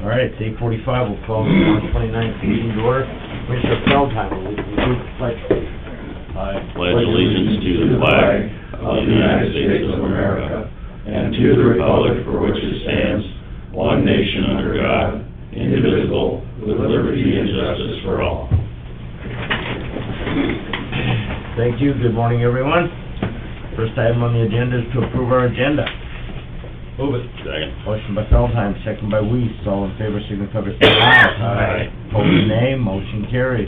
All right, it's 8:45, we'll call the March 29th meeting to order. Commissioner Feldheim, will you repeat the pledge? I pledge allegiance to the flag of the United States of America and to the republic for which it stands, one nation under God, indivisible, with liberty and justice for all. Thank you, good morning, everyone. First item on the agenda is to approve our agenda. Move it. Second. Motion by Feldheim, second by Weiss, all in favor, signify by saying aye. Aye. Opposed, nay, motion carries.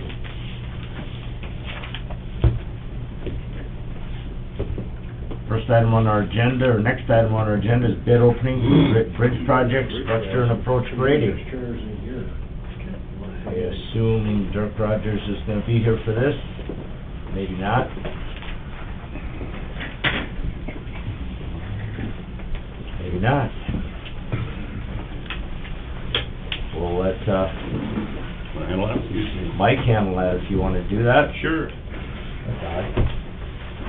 First item on our agenda, or next item on our agenda is bid opening for bridge project, structure and approach grading. I assume Dirk Rogers is gonna be here for this, maybe not. Maybe not. We'll let, Mike handle that if you wanna do that. Sure. Okay.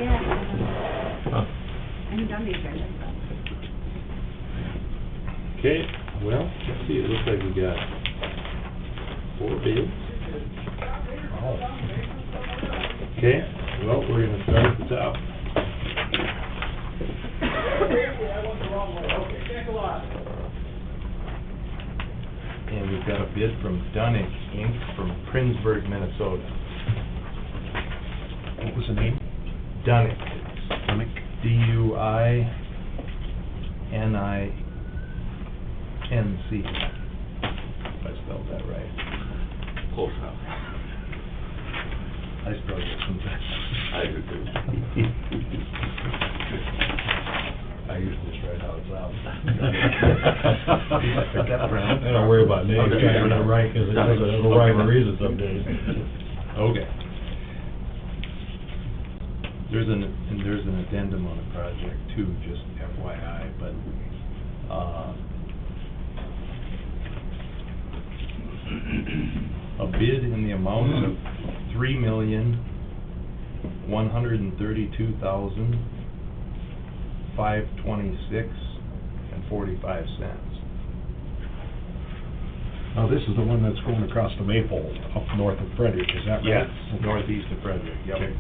Yeah, Huh. I'm done these guys. Okay, well, let's see, it looks like we got 4 bids. Okay, well, we're gonna start at the top. And we've got a bid from Dunick Inc. from Princeburg, Minnesota. What was the name? Dunick. Dunick. D-U-I-N-I-N-C. If I spelled that right. Close enough. I spelled it sometimes. I do too. I usually just write how it's out. I don't worry about names, Okay. trying to get it right, because it doesn't go rhyme or reason some days. Okay. There's an addendum on the project too, just FYI, but, a bid in the amount of $3,132,526.45. Now, this is the one that's going across the Maple up north of Frederick, is that right? Yes, northeast of Frederick, yep. Okay.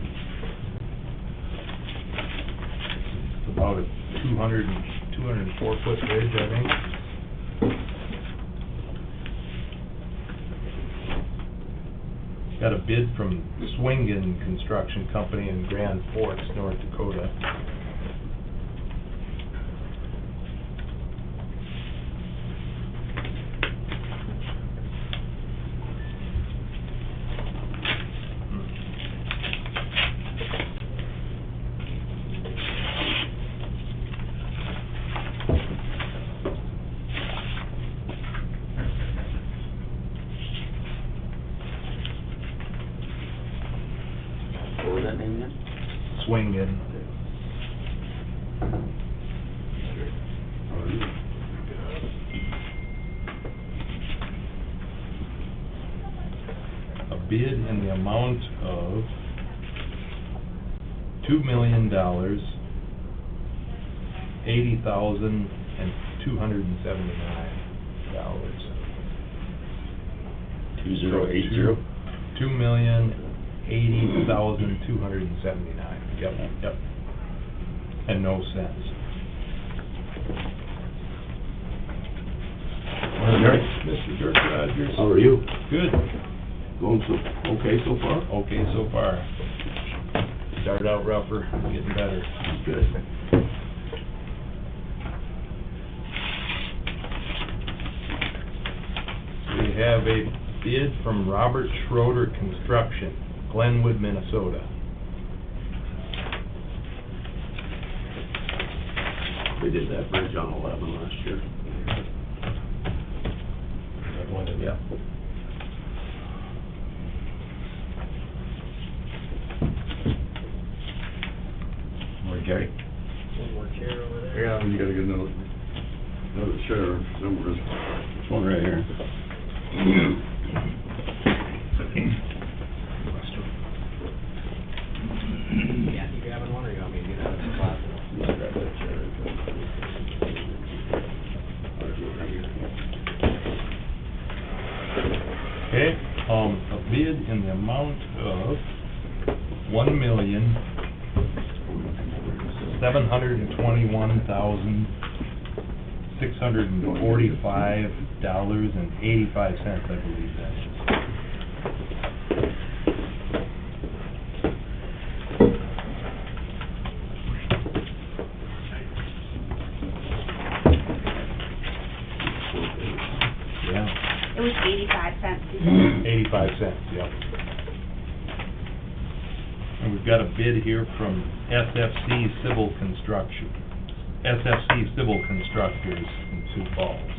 It's about a 204-foot bridge, I think. Got a bid from Swingen Construction Company in Grand Forks, North Dakota. What was that name again? Swingen. A bid in the amount of $2,080,279. 2080? $2,080,279. Yep, yep. And no cents. Morning, Dirk. Mr. Dirk Rogers. How are you? Good. Going okay so far? Okay so far. Started out rougher, getting better. Good. We have a bid from Robert Schroeder Construction, Glenwood, Minnesota. We did that bridge on 11 last year. That one, Yeah. Morning, Jerry. Yeah, you gotta get another sheriff, somewhere. This one right here. Yeah, you grabbing one, or you want me to get out of the closet? Grab that chair. bid in the amount of $1,721,645.85, I believe that is. Yeah, It was 85 cents. you said? 85 cents, yep. And we've got a bid here from SFC Civil Construction, SFC Civil Constructors in Sioux Falls.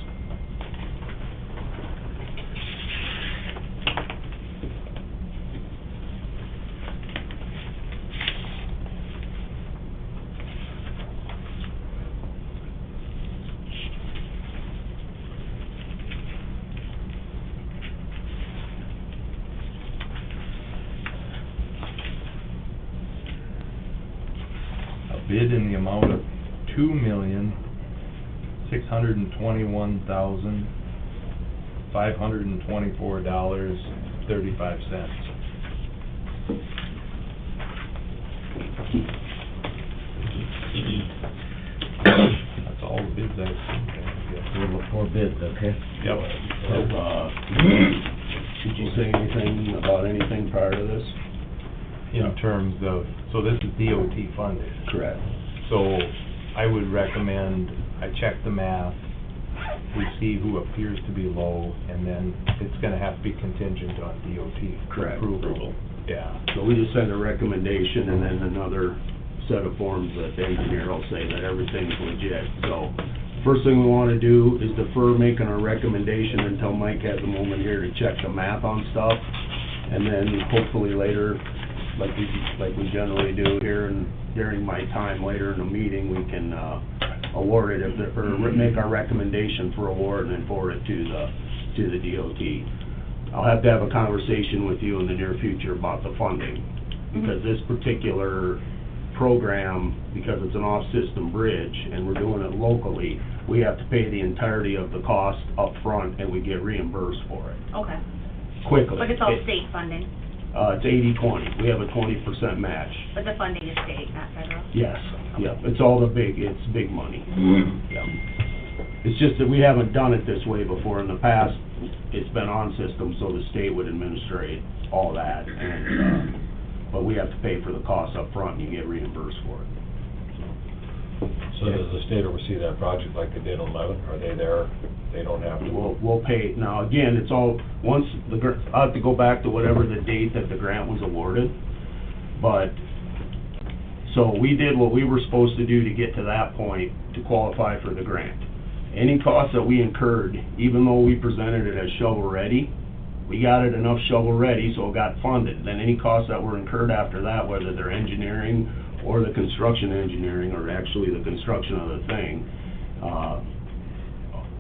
Bid in the amount of $2,621,524.35. That's all the bids I've seen. We have 4 bids, okay? Yep. Did you say anything about anything prior to this? In terms of, so this is DOT funded. Correct. So I would recommend, I check the math, we see who appears to be low, and then it's gonna have to be contingent on DOT Correct. approval. Yeah. So we just send a recommendation and then another set of forms that the engineer will say that everything's legit. So, first thing we wanna do is defer making our recommendation until Mike has a moment here to check the math on stuff. And then hopefully later, like we generally do here and during my time later in the meeting, we can, award it or make our recommendation for award and then forward it to the DOT. I'll have to have a conversation with you in the near future about the funding, because this particular program, because it's an off-system bridge and we're doing it locally, we have to pay the entirety of the cost up front and we get reimbursed for it Okay. quickly. But it's all state funding, It's 80/20. We have a 20% match. but the funding is state, not federal? Yes, yep, it's all it's big money. Yep. It's just that we haven't done it this way before. In the past, it's been on system, so the state would administrate all that, and, but we have to pay for the cost up front and you get reimbursed for it. So does the state oversee that project like they did on 11? Are they there? They don't have to? We'll pay, now again, it's all, once I'll have to go back to whatever the date that the grant was awarded, but, so we did what we were supposed to do to get to that point to qualify for the grant. Any costs that we incurred, even though we presented it as shovel-ready, we got it enough shovel-ready, so it got funded. Then any costs that were incurred after that, whether they're engineering or the construction engineering, or actually the construction of the thing,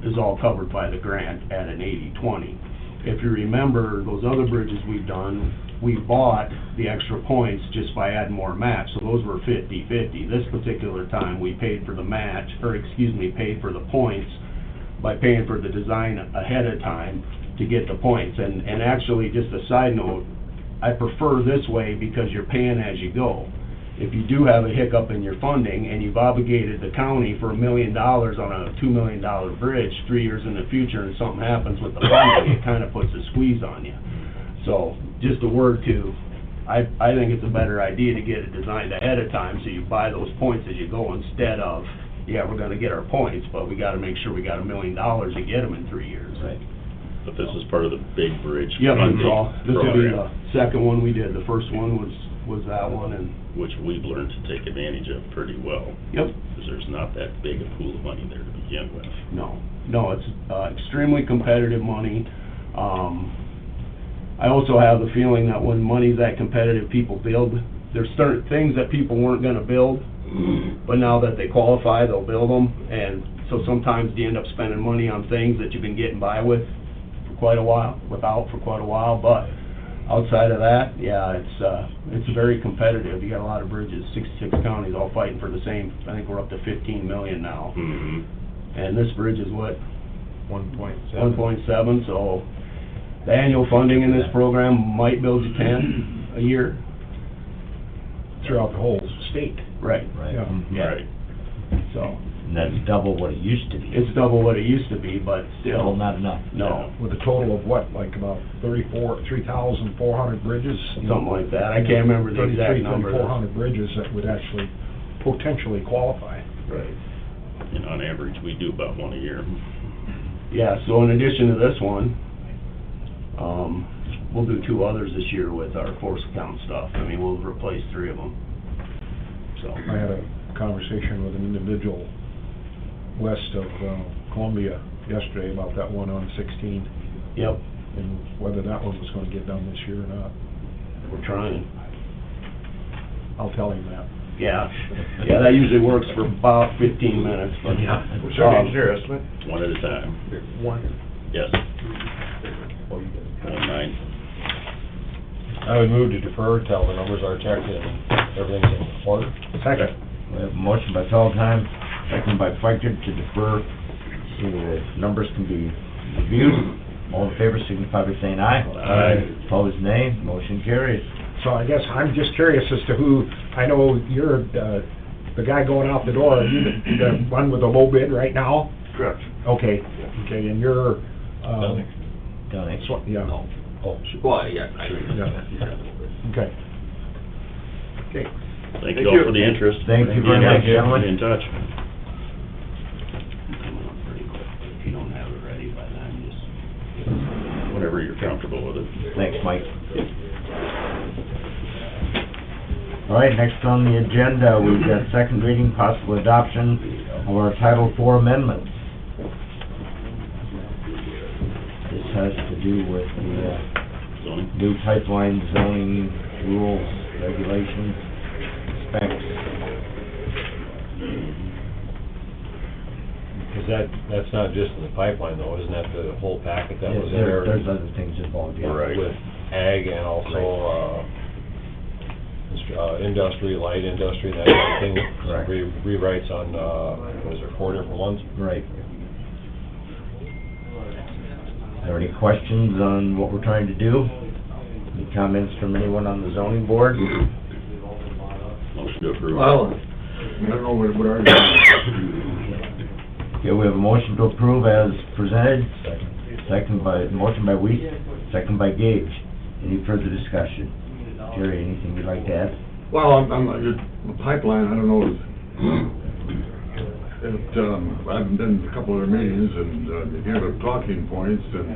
is all covered by the grant at an 80/20. If you remember, those other bridges we've done, we bought the extra points just by adding more match, so those were 50/50. This particular time, we paid for the match, or excuse me, paid for the points by paying for the design ahead of time to get the points. And actually, just a side note, I prefer this way because you're paying as you go. If you do have a hiccup in your funding and you've obligated the county for $1 million on a $2 million bridge 3 years in the future and something happens with the funding, it kind of puts a squeeze on you. So, just a word to, I think it's a better idea to get it designed ahead of time so you buy those points as you go instead of, yeah, we're gonna get our points, but we gotta make sure we got $1 million to get them in 3 years. Right. But this is part of the big bridge Yep, funding that's all. This will be the program, second one we did. The first one was that one, and, which we've learned to take advantage of pretty well, yep. because there's not that big a pool of money there to begin with. No, it's extremely competitive money. I also have the feeling that when money's that competitive, people build. There's certain things that people weren't gonna build, but now that they qualify, they'll build them. And so sometimes you end up spending money on things that you've been getting by with for quite a while, but outside of that, yeah, it's very competitive. You got a lot of bridges, 66 counties all fighting for the same. I think we're up to 15 million now. Mm-hmm. And this bridge is what? 1.7. 1.7, so The annual funding in this program might build you 10 a year. Throughout the whole state. Right. Right. Yeah. Yeah. So, And that's double what it used to be. it's double what it used to be, but Still still, not enough. no, With a total of what, like about 3,400 bridges? something like that. I can't remember the exact number. 3,400 bridges that would actually potentially qualify. Right. And on average, we do about one a year. Yeah, so in addition to this one, we'll do 2 others this year with our force account stuff. I mean, we'll replace 3 of them. So, I had a conversation with an individual west of Columbia yesterday about that one on 16, yep, and whether that one was gonna get done this year or not. we're trying. I'll tell him that. Yeah, yeah, that usually works for about 15 minutes, but. Yeah. estimate? One at a time. One. Yes. 19. I would move to defer till the numbers are checked and everything's in order. Second. We have a motion by Feldheim, second by Feichter to defer, so the numbers can be reviewed. All in favor signify by saying aye. Aye. Opposed, nay. Motion carries. So I guess I'm just curious as to who, I know you're the guy going out the door, are you the one with the low bid right now? Correct. Okay, and you're, Nothing. Done it. yeah, Oh, Well, yeah. yeah, okay. Okay. Thank you all for the interest. Thank you very much, gentlemen. Be in touch. If you don't have it ready by then, just. Whenever you're comfortable with it. Thanks, Mike. All right, next on the agenda, we've got second reading, possible adoption of our Title IV amendments. This has to do with the Zoning. new pipeline zoning rules, regulations, specs. Is that's not just in the pipeline though, isn't that the whole packet that was in There- there? There's other things involved, yeah. Right. With ag and also, industry, light industry, that kind of thing. Correct. Rewrites on, what is there, 4 different ones? Right. Are there any questions on what we're trying to do? Any comments from anyone on the zoning board? Motion to approve. Well, I don't know what are you? Okay, we have a motion to approve as presented. Motion by Weeks, second by Gage. Any further discussion? Jerry, anything you'd like to add? Well, I'm just, the pipeline, I don't know, I've been to a couple of their meetings, and, you hear the talking points, and,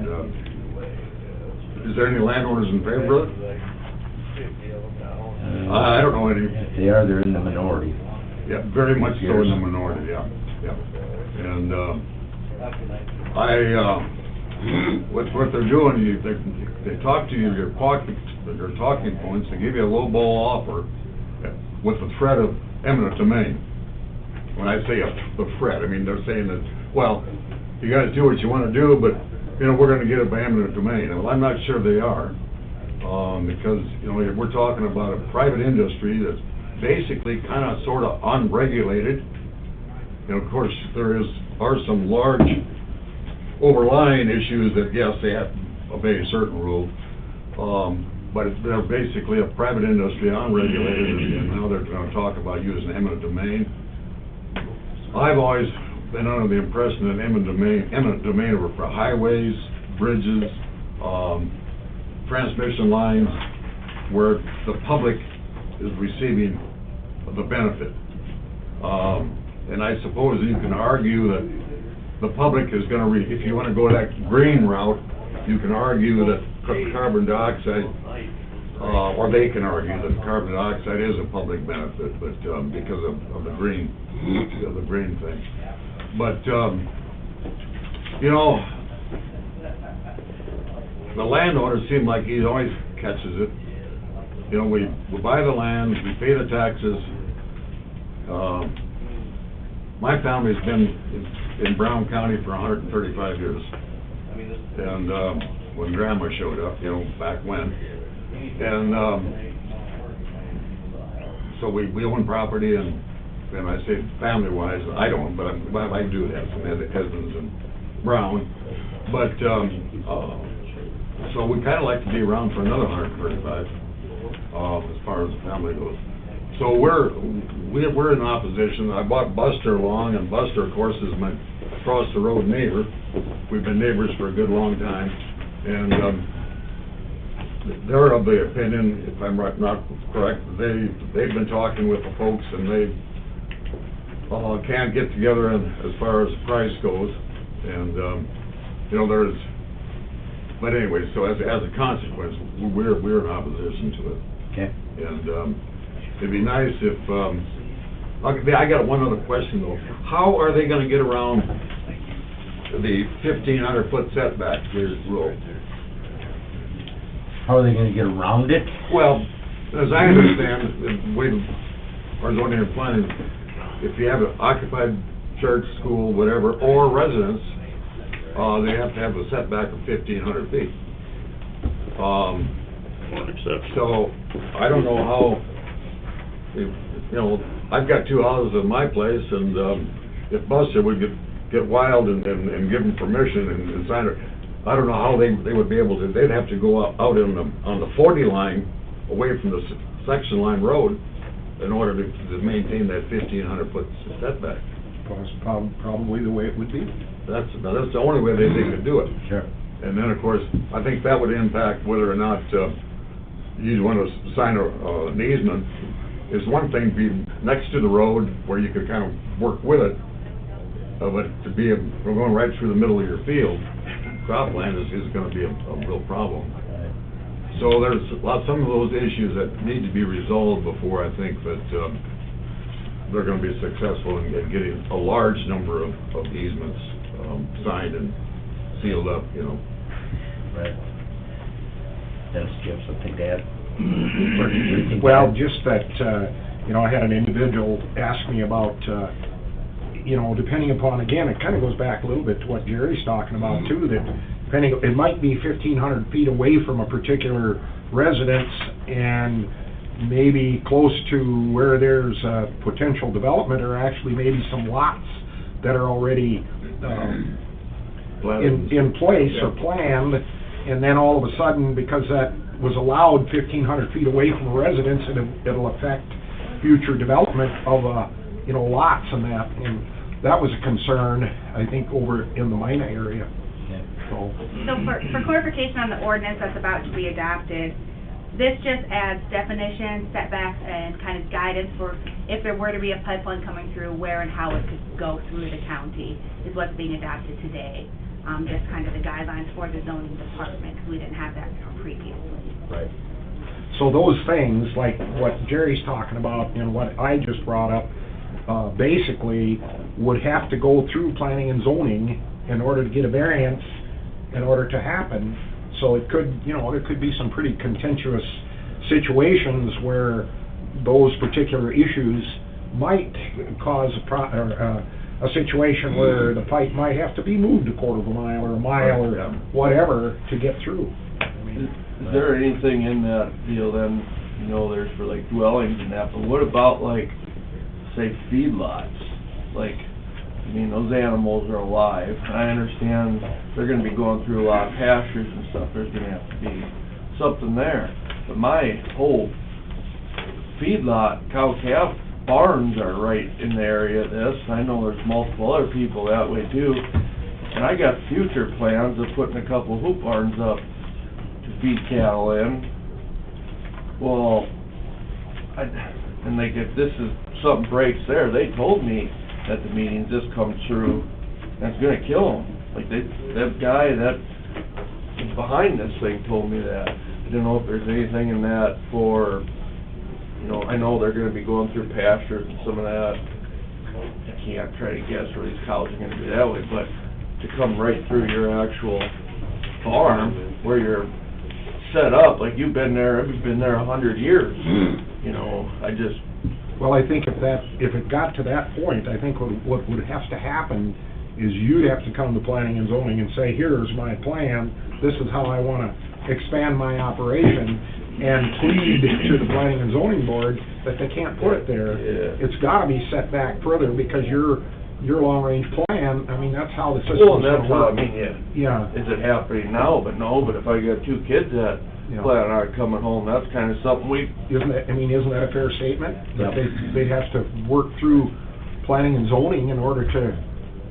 is there any landowners in favor of it? I don't know any. If they are, they're in the minority. Yeah, very much so in the minority, yeah, yeah. And, what they're doing, they talk to you, their talking points, they give you a low ball offer with the threat of eminent domain. When I say the threat, I mean, they're saying that, well, you guys do what you wanna do, but, you know, we're gonna get it by eminent domain. Well, I'm not sure they are, because, you know, we're talking about a private industry that's basically kinda sorta unregulated. You know, of course, are some large overlying issues that, yes, they have to obey a certain rule, but they're basically a private industry, unregulated, and now they're gonna talk about using eminent domain. I've always been under the impression that eminent domain were for highways, bridges, transmission lines, where the public is receiving the benefit. And I suppose you can argue that the public is gonna, if you wanna go that green route, you can argue that carbon dioxide, or they can argue that carbon dioxide is a public benefit, but, because of the green thing. But, you know, the landowner seemed like he always catches it. You know, we buy the land, we pay the taxes. My family's been in Brown County for 135 years. And, when Grandma showed up, you know, back when. And, so we own property, and I say family-wise, I don't, but I do have some husbands in Brown. But, So we kinda like to be around for another 135, as far as the family goes. So we're in opposition. I brought Buster along, and Buster, of course, is my across the road neighbor. We've been neighbors for a good long time, and, they're of the opinion, if I'm not correct, they've been talking with the folks, and they, can't get together as far as price goes, and, you know, but anyway, so as a consequence, we're in opposition to it. Okay. And, it'd be nice if, okay, I got one other question though. How are they gonna get around the 1,500-foot setback rule? How are they gonna get around it? Well, as I understand, the way our zoning and planning, if you have an occupied church, school, whatever, or residence, they have to have a setback of 1,500 feet. One exception. So, I don't know how, you know, I've got two houses in my place, and, if Buster would get wild and give them permission and sign it, I don't know how they would be able to, they'd have to go out on the 40 line, away from the section line road, in order to maintain that 1,500-foot setback. Probably the way it would be. That's the only way they could do it. Sure. And then, of course, I think that would impact whether or not, you'd want to sign an easement. Is one thing be next to the road where you could kind of work with it, but we're going right through the middle of your field, cropland is gonna be a real problem. So there's some of those issues that need to be resolved before I think that, they're gonna be successful in getting a large number of easements, signed and sealed up, you know. Right. Dennis, do you have something to add? Well, just that, you know, I had an individual ask me about, you know, depending upon, again, it kind of goes back a little bit to what Jerry's talking about too, that depending, it might be 1,500 feet away from a particular residence and maybe close to where there's potential development, or actually maybe some lots that are already in place or planned, and then all of a sudden, because that was allowed 1,500 feet away from a residence, it'll affect future development of, you know, lots and that, and that was a concern, I think, over in the Mina area. So for clarification on the ordinance that's about to be adopted, this just adds definitions, setbacks, and kind of guidance for if there were to be a pipeline coming through, where and how it could go through the county, is what's being adopted today. Just kind of the guidelines for the zoning department, because we didn't have that previously. right. So those things, like what Jerry's talking about and what I just brought up, basically would have to go through planning and zoning in order to get a variance in order to happen. So it could, you know, there could be some pretty contentious situations where those particular issues might cause a situation where the pipe might have to be moved a quarter of a mile or a mile or whatever to get through. I mean, Is there anything in that deal then, you know, there's for like dwellings and that, but what about like, say, feedlots? Like, I mean, those animals are alive, and I understand they're gonna be going through a lot of pastures and stuff, there's gonna have to be something there. But my whole feedlot, cow-calf barns are right in the area of this, I know there's multiple other people that way too. And I got future plans of putting a couple hoop barns up to feed cattle in. Well, and like if something breaks there, they told me at the meetings, this comes through, and it's gonna kill them. Like that guy that is behind this thing told me that. I don't know if there's anything in that for, you know, I know they're gonna be going through pastures and some of that. I can't try to guess where these cows are gonna be that way, but to come right through your actual farm where you're set up, like you've been there 100 years, you know, well, I think if it got to that point, I think what would have to happen is you'd have to come to planning and zoning and say, here's my plan, this is how I wanna expand my operation, and plead to the planning and zoning board that they can't put it there. Yeah. It's gotta be set back further, because you're your long-range plan, I mean, that's how the system's Well, and gonna that's how, I work. mean, Yeah, is it happening now? But no, but if I got two kids that Yeah. plan on coming home, that's kinda something isn't that a fair statement? That Yep. they'd have to work through planning and zoning in order to,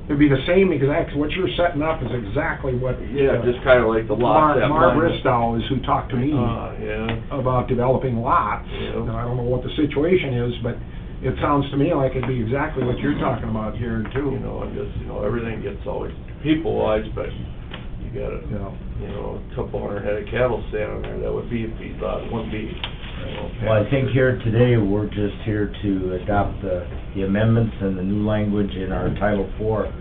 it'd be the same exact, what you're setting up is exactly what. yeah, just kinda like the lot that Mar mine- Bristow is who talked to me yeah. about developing lots. Yeah. And I don't know what the situation is, but it sounds to me like it'd be exactly what you're talking about here too. You know, and just, you know, everything gets always people-wise, but you gotta, You know. you know, a couple hundred head of cattle standing there, that would be a feedlot, it wouldn't be, you know. Well, I think here today, we're just here to adopt the amendments and the new language in our Title IV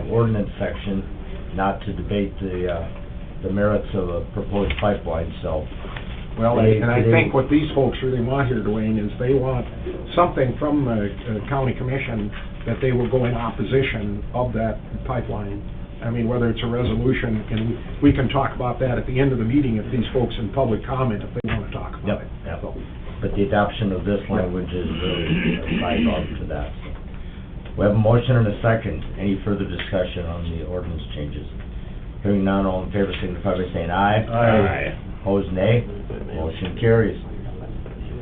ordinance section, not to debate the merits of a proposed pipeline, so. Well, They- and I they- think what these folks really want here, Dwayne, is they want something from the county commission that they will go in opposition of that pipeline. I mean, whether it's a resolution, and we can talk about that at the end of the meeting if these folks in public comment, if they want to talk about Yep, it. yep. So, But the adoption of this language is really a side log to that. We have a motion and a second. Any further discussion on the ordinance changes? Hearing none, all in favor signify by saying aye. Aye. Opposed, nay. Motion carries.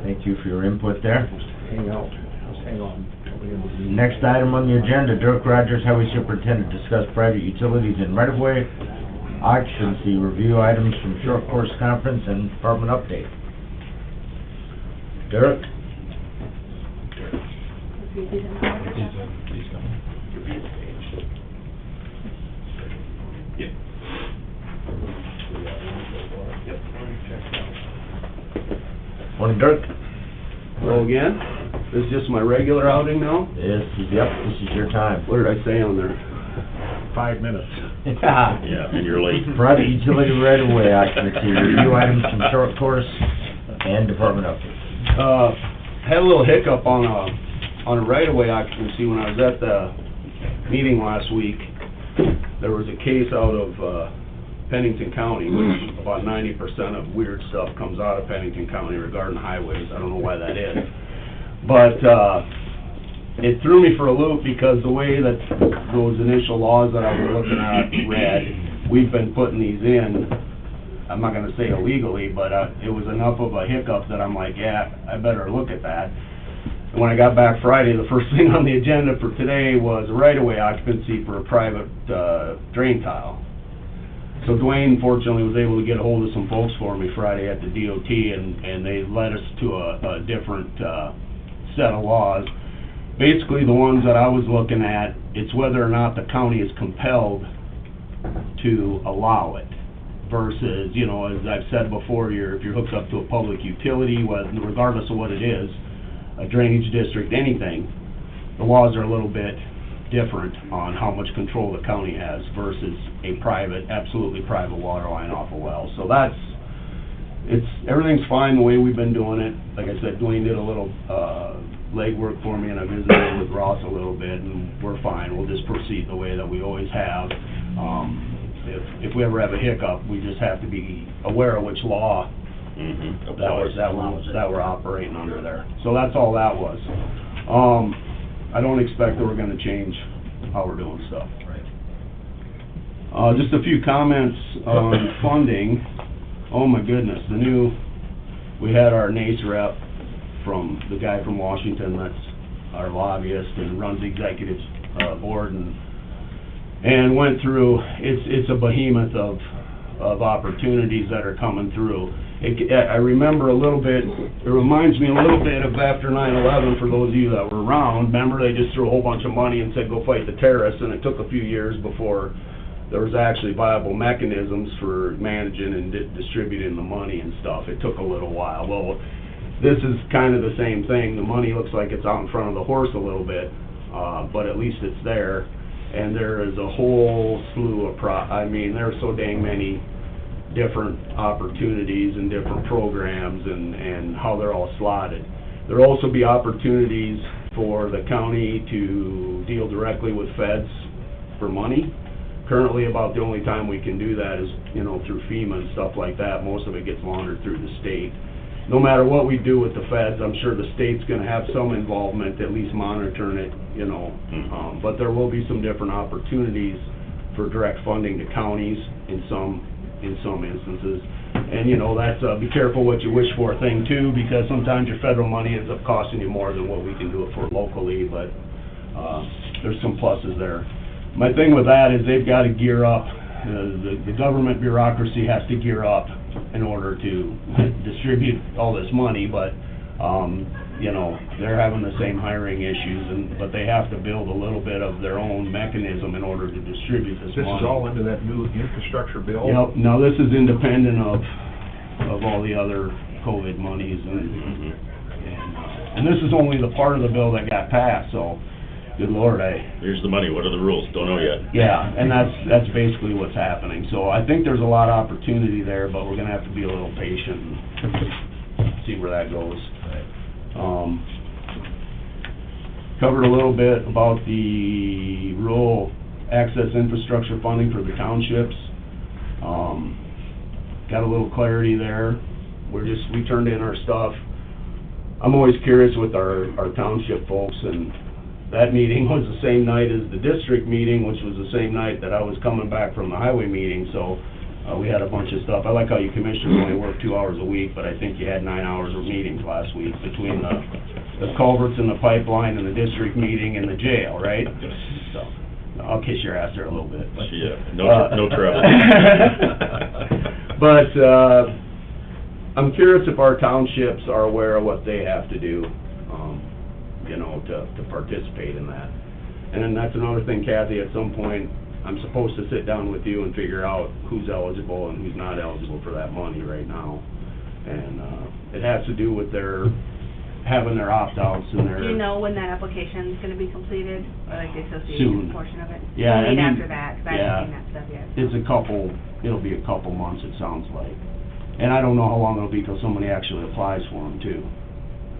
Thank you for your input there. hang out, just hang on. till the end of the meeting. Next item on the agenda, Dirk Rogers, Highway Superintendent, discuss private utilities and right-of-way occupancy, review items from short course conference and department update. Dirk? Morning, Dirk. Hello again. This is just my regular outing now? This is your time. What did I say on there? 5 minutes. Yeah, and you're late. Private utility right-of-way occupancy, review items from short course and department update. Had a little hiccup on a right-of-way occupancy when I was at the meeting last week. There was a case out of Pennington County, which about 90% of weird stuff comes out of Pennington County regarding highways. I don't know why that is. But it threw me for a loop because the way that those initial laws that I was looking at read, we've been putting these in, I'm not gonna say illegally, but it was enough of a hiccup that I'm like, yeah, I better look at that. And when I got back Friday, the first thing on the agenda for today was a right-of-way occupancy for a private drain tile. So Dwayne fortunately was able to get a hold of some folks for me Friday at the DOT, and they led us to a different set of laws. Basically, the ones that I was looking at, it's whether or not the county is compelled to allow it versus, you know, as I've said before, if you're hooked up to a public utility, regardless of what it is, a drainage district, anything, the laws are a little bit different on how much control the county has versus a private, absolutely private water line off a well. So everything's fine the way we've been doing it. Like I said, Dwayne did a little legwork for me, and I visited with Ross a little bit, and we're fine. We'll just proceed the way that we always have. If we ever have a hiccup, we just have to be aware of which law Mm-hmm. that we're operating under there. So that's all that was. I don't expect that we're gonna change how we're doing stuff. Just a few comments on funding. Oh my goodness, we had our NACE rep from, the guy from Washington that's our lobbyist and runs the executive board and went through, it's a behemoth of opportunities that are coming through. I remember a little bit, it reminds me a little bit of after 9/11, for those of you that were around. Remember, they just threw a whole bunch of money and said, go fight the terrorists, and it took a few years before there was actually viable mechanisms for managing and distributing the money and stuff. It took a little while. Well, this is kind of the same thing. The money looks like it's out in front of the horse a little bit, but at least it's there. And there is a whole slew of there are so dang many different opportunities and different programs and how they're all slotted. There'll also be opportunities for the county to deal directly with feds for money. Currently, about the only time we can do that is, you know, through FEMA and stuff like that. Most of it gets laundered through the state. No matter what we do with the feds, I'm sure the state's gonna have some involvement, at least monitoring it you know. Mhm. But there will be some different opportunities for direct funding to counties in some instances. And, you know, that's be careful what you wish for thing too, because sometimes your federal money ends up costing you more than what we can do it for locally, but, there's some pluses there. My thing with that is they've gotta gear up, the government bureaucracy has to gear up in order to distribute all this money, but, you know, they're having the same hiring issues, but they have to build a little bit of their own mechanism in order to distribute this This money. is all into that new infrastructure bill? Yep, no, this is independent of all the other COVID monies and this is only the part of the bill that got passed, so, good Lord, Here's the money, what are the rules? Don't know yet. yeah, and that's basically what's happening. So I think there's a lot of opportunity there, but we're gonna have to be a little patient and see where that goes. Covered a little bit about the rural access infrastructure funding for the townships. Got a little clarity there. We turned in our stuff. I'm always curious with our township folks, and that meeting was the same night as the district meeting, which was the same night that I was coming back from the highway meeting, so we had a bunch of stuff. I like how you commissioners only work 2 hours a week, but I think you had 9 hours of meetings last week between the culverts and the pipeline and the district meeting and the jail, right? So, I'll kiss your ass there a little bit, but... Yeah, no trouble. But, I'm curious if our townships are aware of what they have to do, you know, to participate in that. And then that's another thing, Kathy, at some point, I'm supposed to sit down with you and figure out who's eligible and who's not eligible for that money right now. And, it has to do with having their opt-outs and their... Do you know when that application's gonna be completed, or like the Soon. association portion of it? Yeah, I Wait mean, after that, 'cause I yeah. haven't seen that stuff yet. it'll be a couple months, it sounds like. And I don't know how long it'll be till somebody actually applies for them too,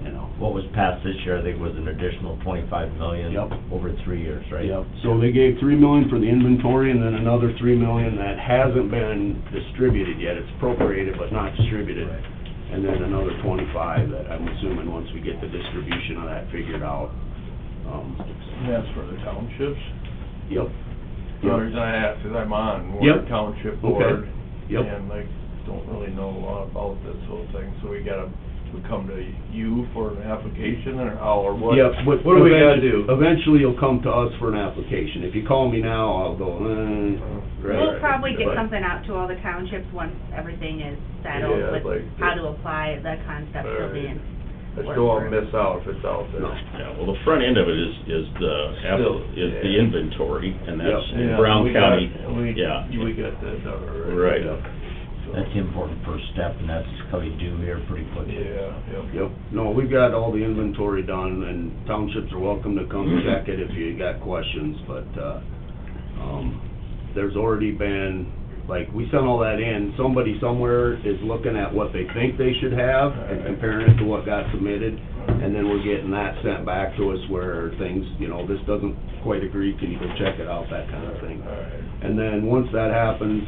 you know. What was passed this year, I think, was an additional 25 million. Yep. Over 3 years, right? Yep, so they gave $3 million for the inventory, and then another $3 million that hasn't been distributed yet. It's appropriated but not distributed. Right. And then another 25 that I'm assuming once we get the distribution of that figured out. And that's for the townships? Yep. The only reason I ask is I'm on Yep. Warren Township Okay. Board. Yep. And like, don't really know a lot about this whole thing, so we come to you for an application, or how, or what? Yep, What do we gotta do? Eventually, you'll come to us for an application. If you call me now, I'll go, right. We'll probably get Right. something out to all the townships once everything is settled Yeah, with like how the- to apply, the concept still Right. being. I just don't wanna miss out if it's out there. No. Yeah, well, the front end of it is the Yeah. inventory, and that's Yep. in Yeah, Brown we got- County. Yeah. We got that done already. Right. Yep. So- That's the important first step, and that's coming due here pretty quickly. Yeah, yep. Yep, no, we've got all the inventory done, and townships are welcome to come check it if you got questions, but, there's already been, like, we sent all that in, somebody somewhere is looking at what they think they should have and comparing it to what got submitted, and then we're getting that sent back to us where things, you know, this doesn't quite agree, can you go check it out, that kind of thing. All right. And then, once that happens,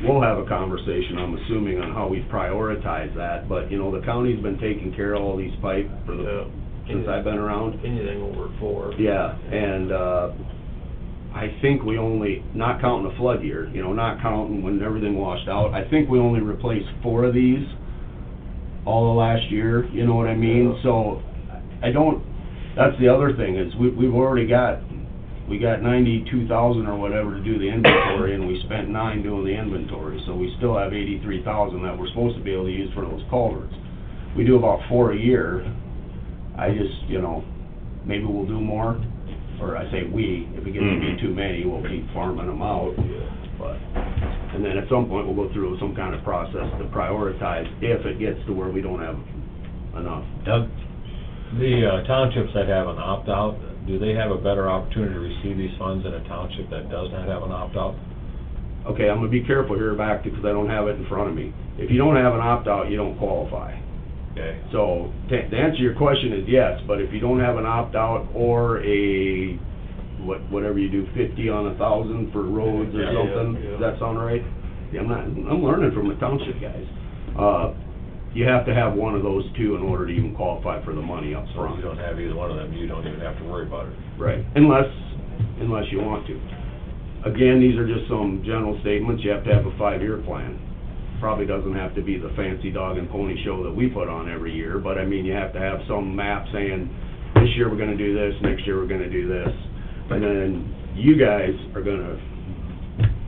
we'll have a conversation, I'm assuming, on how we prioritize that, but, you know, the county's been taking care of all these pipe for Yeah. since I've been around. Anything over 4. Yeah, and, I think we only, not counting the flood year, you know, not counting when everything washed out, I think we only replaced 4 of these all of last year, you know what I mean? Yeah. So, I don't, that's the other thing, is we've already got, we got 92,000 or whatever to do the inventory, and we spent 9 doing the inventory, so we still have 83,000 that we're supposed to be able to use for those culverts. We do about 4 a year, I just, you know, maybe we'll do more, or I say we, if it gets to be too many, we'll keep farming them out, but, and then at some point, we'll go through some kind of process to prioritize if it gets to where we don't have enough. Doug? The townships that have an opt-out, do they have a better opportunity to receive these funds than a township that does not have an opt-out? Okay, I'm gonna be careful here back because I don't have it in front of me. If you don't have an opt-out, you don't qualify. Okay. So, to answer your question is yes, but if you don't have an opt-out or a, whatever you do, 50 on 1,000 for roads or Yeah, something, yeah. does that sound right? Yeah, I'm learning from the township guys. you have to have one of those two in order to even qualify for the money up So if front. you don't have either one of them, you don't even have to worry about it. Right, unless you want to. Again, these are just some general statements, you have to have a 5-year plan. Probably doesn't have to be the fancy dog and pony show that we put on every year, but I mean, you have to have some map saying, this year we're gonna do this, next year we're gonna do this. And then you guys are gonna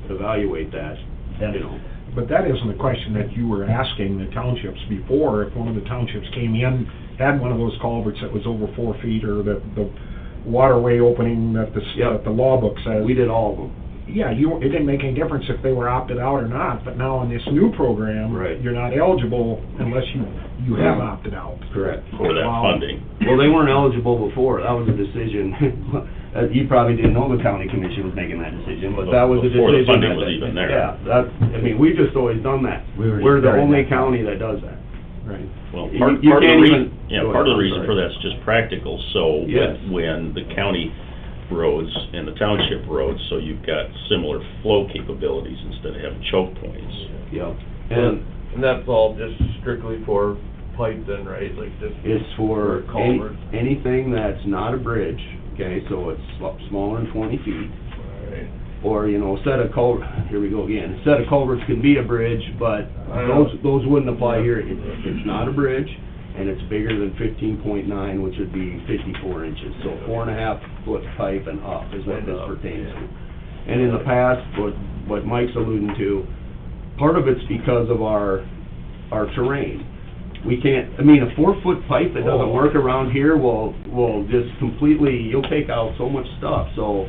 evaluate that, you know. But that isn't the question that you were asking the townships before. If one of the townships came in, had one of those culverts that was over 4 feet, or the waterway opening that Yep. the law book says. We did all of them. Yeah, it didn't make any difference if they were opted out or not, but now in this new program, Right. you're not eligible unless you have opted out. Correct. For that Wow. funding. Well, they weren't eligible before, that was a decision, you probably didn't know the county commission was making that decision, but that was a decision. Before the funding that- was even there. Yeah, I mean, we've just always done that. We were We're the very only that. county that does that. Right. Well, You- part you of the can't reason, even- yeah, go part of ahead, the I'm reason sorry. for that's just practical, so Yes. when the county roads and the township roads, so you've got similar flow capabilities instead of having choke points. Yep. And that's all just strictly for pipe then, right? Like just. It's for For culvert. anything that's not a bridge, okay, so it's smaller than 20 feet. Right. Or, you know, a set of here we go again, a set of culverts can be a bridge, but I know. those wouldn't apply here. It's not a bridge, and it's bigger than 15.9, which would be 54 inches. So 4.5 foot pipe and up is what And this up, pertains yeah. to. And in the past, what Mike's alluding to, part of it's because of our terrain. We can't, I mean, a 4-foot pipe that doesn't work around here will just completely, you'll take out so much stuff, so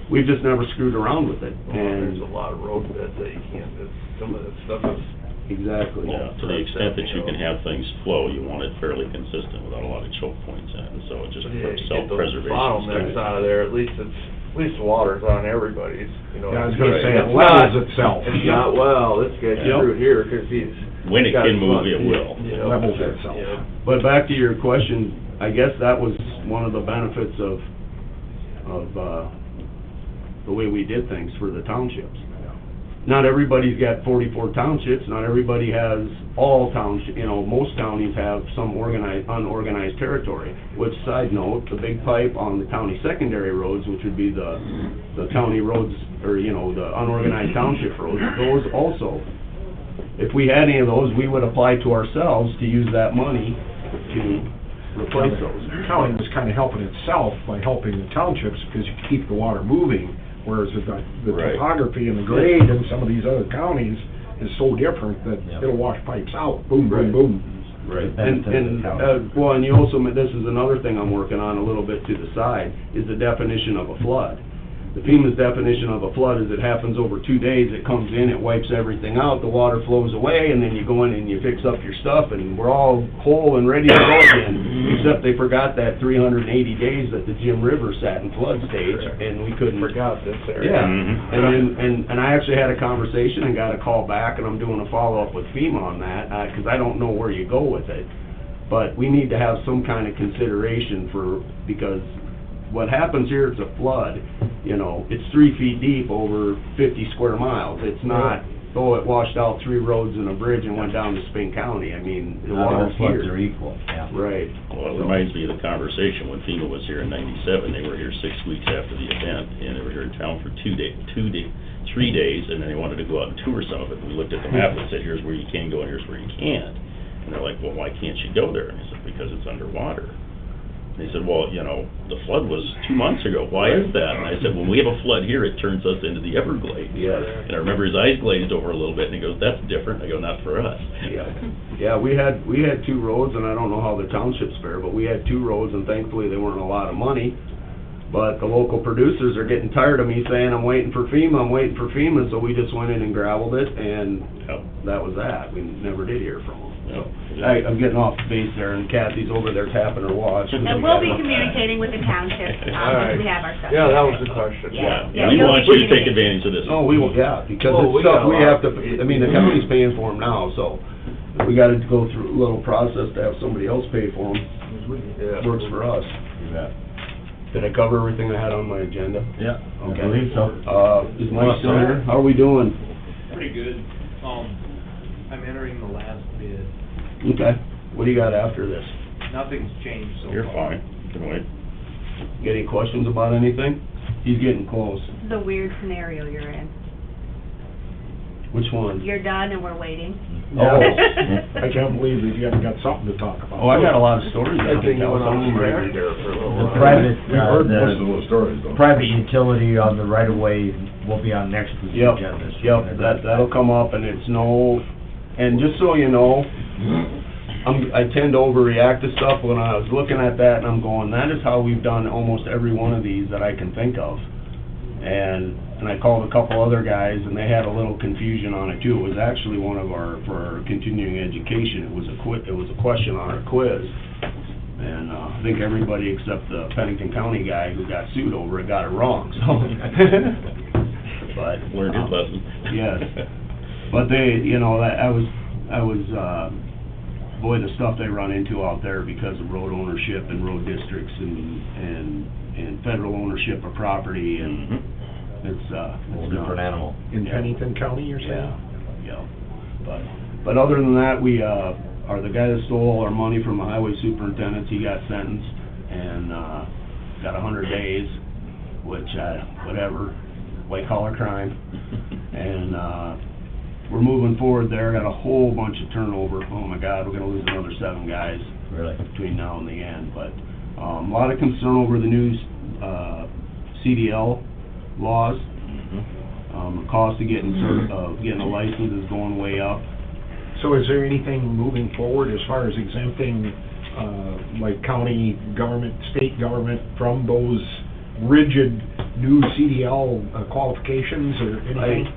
we've just never screwed around with it, Well, there's and, a lot of road beds that you can't, some of that stuff is. exactly. Yeah, to the extent that you can have things flow, you want it fairly consistent without a lot of choke points in it, and so it just Yeah, you get those self-preservation. bottlenecks out of there, at least the water's on everybody's, you know. Yeah, I was gonna say, It's it levels not- itself. It's not, well, this guy's Yep. screwed here, 'cause he's. When it got can his move, front- it will. yeah, Levels yeah, itself. yeah. But back to your question, I guess that was one of the benefits of the way we did things for the townships. Not everybody's got 44 townships, not everybody has all townships, you know, most counties have some unorganized territory. Which, side note, the big pipe on the county secondary roads, which would be the county roads, or, you know, the unorganized township roads, those also, if we had any of those, we would apply to ourselves to use that money to replace those. The county was kinda helping itself by helping the townships, because you keep the water moving, whereas the Right. topography and the grade in some of these other counties is so different that Yep. it'll wash pipes out, boom, Right. boom, boom. Right, The benefit of the and, county. well, and you also, this is another thing I'm working on a little bit to the side, is the definition of a flood. The FEMA's definition of a flood is it happens over 2 days, it comes in, it wipes everything out, the water flows away, and then you go in and you fix up your stuff, and we're all whole and ready to go again, except they forgot that 380 days that the Jim River sat in flood stage, and we couldn't. Forgot this area. Yeah, Mhm. and I actually had a conversation and got a call back, and I'm doing a follow-up with FEMA on that, 'cause I don't know where you go with it. But we need to have some kind of consideration because what happens here is a flood, you know, it's 3 feet deep over 50 square miles. It's not, oh, it washed out 3 roads and a bridge and went down to Spring County. I mean, the Not all water's floods here. are equal, yeah. Right. Well, it reminds me of the conversation when FEMA was here in '97, they were here 6 weeks after the event, and they were here in town for 3 days, and then they wanted to go out and tour some of it. We looked at the map and said, here's where you can go and here's where you can't. And they're like, well, why can't you go there? And I said, because it's underwater. And they said, well, you know, the flood was 2 months ago, why is that? And I said, when we have a flood here, it turns us into the Everglades. Yes. And I remember his eyes glazed over a little bit, and he goes, that's different. I go, not for us. Yeah, we had 2 roads, and I don't know how the townships fare, but we had 2 roads, and thankfully they weren't a lot of money. But the local producers are getting tired of me saying, I'm waiting for FEMA, so we just went in and gravelled it, and Yep. that was that. We never did hear from them. Yep. I'm getting off base there, and Kathy's over there tapping her watch. And we'll be communicating with the township, All right. once we have our stuff. Yeah, that was the question. Yeah. Yeah, we you'll want be you to take communicating. advantage of this. Oh, we will, yeah, because Well, it's we got stuff a we lot have of- to, I mean, the county's paying for them now, so we gotta go through a little process to have somebody else pay for them. Yeah. Works for us. You bet. Did I cover everything I had on my agenda? Yeah, I Okay. believe so. Is Mike still here? How are we doing? Pretty good. I'm entering the last bid Okay, what do you got after this? Nothing's changed so far. You're fine, can wait. Got any questions about anything? He's getting close. This is a weird scenario you're in. Which one? You're done and we're waiting. Oh, I can't believe that you haven't got something to talk about. Oh, I got a lot of stories I I can think tell. you went Some on of them are track good. there for a little The while. private, We've heard most of the those stories, though. private utility on the right of way will be on next week's Yep, agenda. so yep, we're gonna- that'll come up, and it's no, and just so you know, I tend to overreact to stuff. When I was looking at that, and I'm going, that is how we've done almost every one of these that I can think of. And I called a couple other guys, and they had a little confusion on it too. It was actually one of our, for our continuing education, it was a question on our quiz. And, I think everybody except the Pennington County guy who got sued over it got it wrong, so. But. Learned his lesson. Yes, but they, you know, I was, boy, the stuff they run into out there because of road ownership and road districts and federal ownership of property, and it's It's a different animal. In Yeah. Pennington County, you're saying? Yeah, but other than that, we, the guy that stole our money from the highway superintendent, he got sentenced, and, got 100 days, which, whatever, white collar crime. And, we're moving forward there, got a whole bunch of turnover. Oh my God, we're gonna lose another 7 guys Really? between now and the end, but, a lot of concern over the new, CDL laws. The cost of getting getting a license is going way up. So is there anything moving forward as far as exempting, like county government, state government from those rigid new CDL qualifications or anything?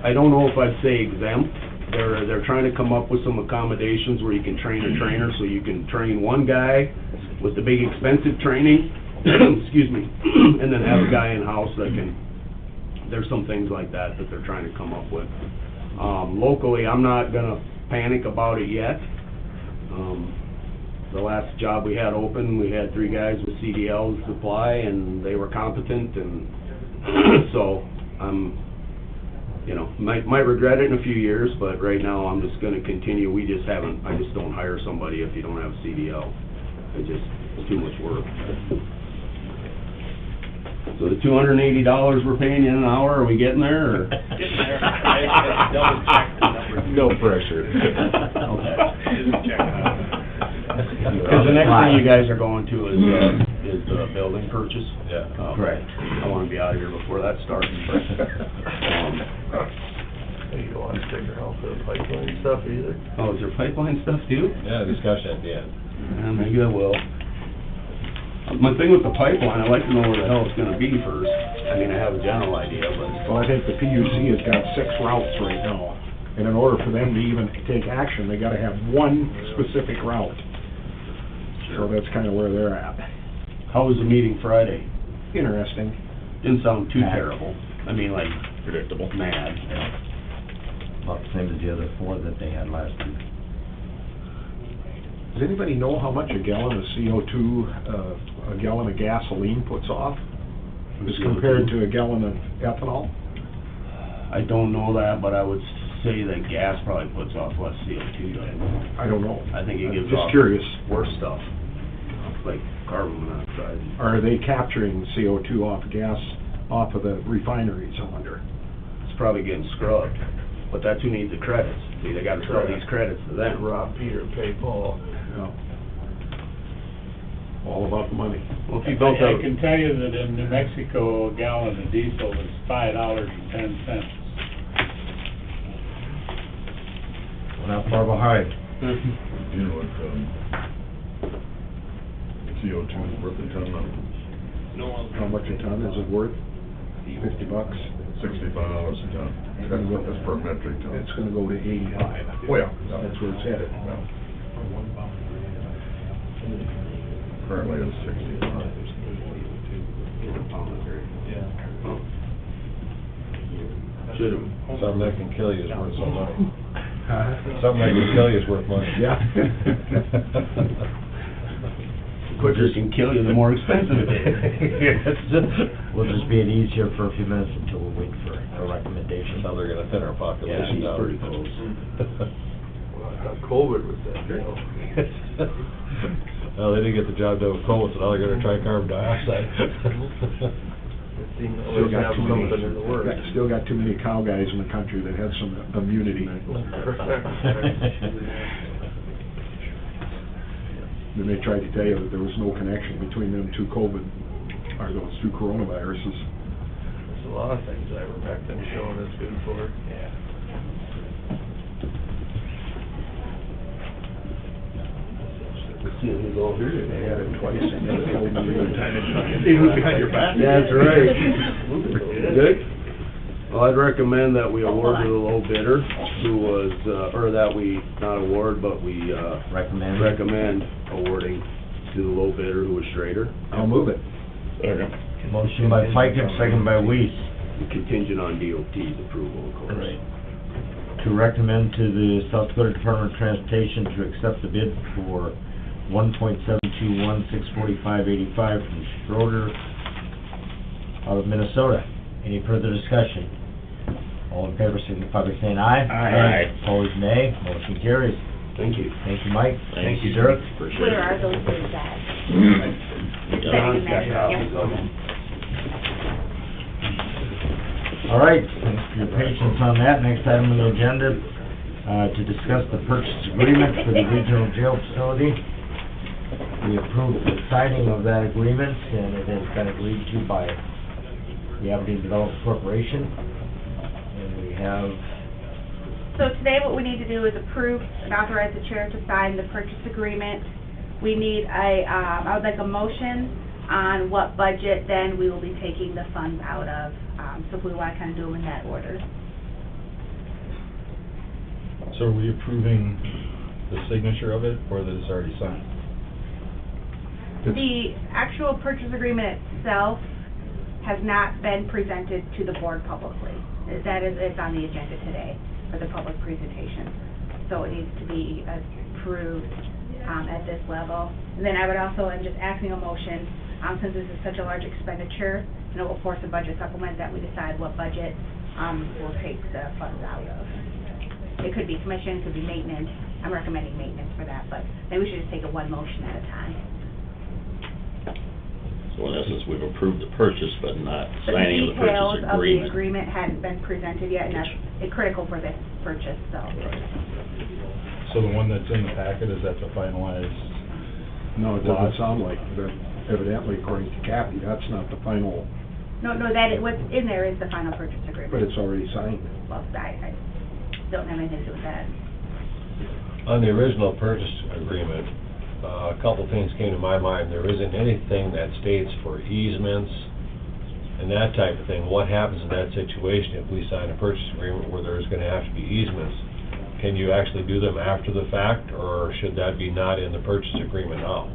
I don't know if I'd say exempt. They're trying to come up with some accommodations where you can train a trainer, so you can train one guy with the big expensive training, excuse me, and then have a guy in-house that can, there's some things like that they're trying to come up with. Locally, I'm not gonna panic about it yet. The last job we had open, we had 3 guys with CDLs supply, and they were competent, and so I'm, you know, might regret it in a few years, but right now I'm just gonna continue. I just don't hire somebody if you don't have a CDL. It's too much work. So the $280 we're paying you an hour, are we getting there, or? Getting there. I double checked the numbers. No pressure. Okay. Didn't check it out. Because the next thing you guys are going to is the building purchase. Yeah. Correct. I wanna be out of here before that starts. You don't wanna stick around for the pipeline stuff either. Oh, is there pipeline stuff too? Yeah, discussion at the end. Yeah, maybe I will. My thing with the pipeline, I'd like to know where the hell it's gonna be first. I mean, I have a general idea, but, Well, I think the PUC has got 6 routes right now, and in order for them to even take action, they gotta have one specific route. So that's kinda where they're at. how was the meeting Friday? Interesting. Didn't sound too Mad. terrible. I mean, like, Predictable. mad. About the same as the other 4 that they had last week. Does anybody know how much a gallon of CO2, a gallon of gasoline puts off as compared to a gallon of ethanol? I don't know that, but I would say that gas probably puts off less CO2, doesn't it? I don't know. I think it I'm gives just off curious. worse stuff, like carbon monoxide. Are they capturing CO2 off of the refineries, I wonder? It's probably getting scrubbed, but that's who needs the credits. See, they gotta sell these credits to them. Rob Peter, pay Paul. Yeah. All about the money. Well, if you built I a, can tell you that in New Mexico, a gallon of diesel is $5.10. We're not far behind. You know what, CO2 is worth a ton of, How much a ton is it worth? $50? $65 a ton. That's per metric ton. It's gonna go to 85. Oh, yeah. That's where it's headed. Currently it's 65. should've, Something that can kill you is worth some money. Huh? Something that can kill you is worth money. Yeah. the quicker it can kill you, the more expensive it is. We'll just be at ease here for a few minutes until we wait for a recommendation. That's how they're gonna thin our Yeah, population he's down. pretty close. COVID with that deal. Well, they didn't get the job done with coal, so now they're gonna try carbon dioxide. Still got too many, still got too many cow guys in the country that have some immunity. Then they tried to tell you that there was no connection between them two COVID, or those two coronaviruses. There's a lot of things ivermectin showing it's good for. Yeah. They had it twice, and they told me He was behind your back. That's right. Good? Well, I'd recommend that we award to the low bidder, who was, or that we, not award, but we, recommend awarding to the low bidder, who was Schrader. I'll move it. Motion by Pickett, second by Weiss, Contingent on DOT's approval, of course. to recommend to the South Dakota Department of Transportation to accept the bid for 1.721,645.85 from Schroeder out of Minnesota. Any further discussion? All in favor, signify by saying aye. Aye. Opposed, nay. Motion carries. Thank you. Thank you, Mike. Thanks. Thank you, Dirk. Appreciate Where it. are those bids at? John's got Yep. All right, thanks for your patience on that. Next item on the agenda, to discuss the purchase agreement for the regional jail facility. We approved the signing of that agreement, and it has been agreed to by the Aberdeen Development Corporation. And we have, So today what we need to do is approve and authorize the chair to sign the purchase agreement. We need I would like a motion on what budget then we will be taking the funds out of. So if we want to kind of do them in that order. So are we approving the signature of it, or that it's already signed? The actual purchase agreement itself has not been presented to the board publicly. That is, it's on the agenda today for the public presentation. So it needs to be approved at this level. And then I would also, I'm just asking a motion, since this is such a large expenditure, and it will force a budget supplement, that we decide what budget we'll take the funds out of. It could be commission, it could be maintenance. I'm recommending maintenance for that, but maybe we should just take it one motion at a time. So in essence, we've approved the purchase, but not But signing of the the details purchase of the agreement. agreement hadn't been presented yet, and that's critical for this purchase, so. So the one that's in the packet, is that the finalized? No, it doesn't sound like, but evidently according to Kathy, that's not the final, No, what's in there is the final purchase agreement. but it's already signed. Well, I don't have anything to do with that. On the original purchase agreement, a couple things came to my mind. There isn't anything that states for easements and that type of thing. What happens in that situation if we sign a purchase agreement where there's gonna have to be easements? Can you actually do them after the fact, or should that be not in the purchase agreement now?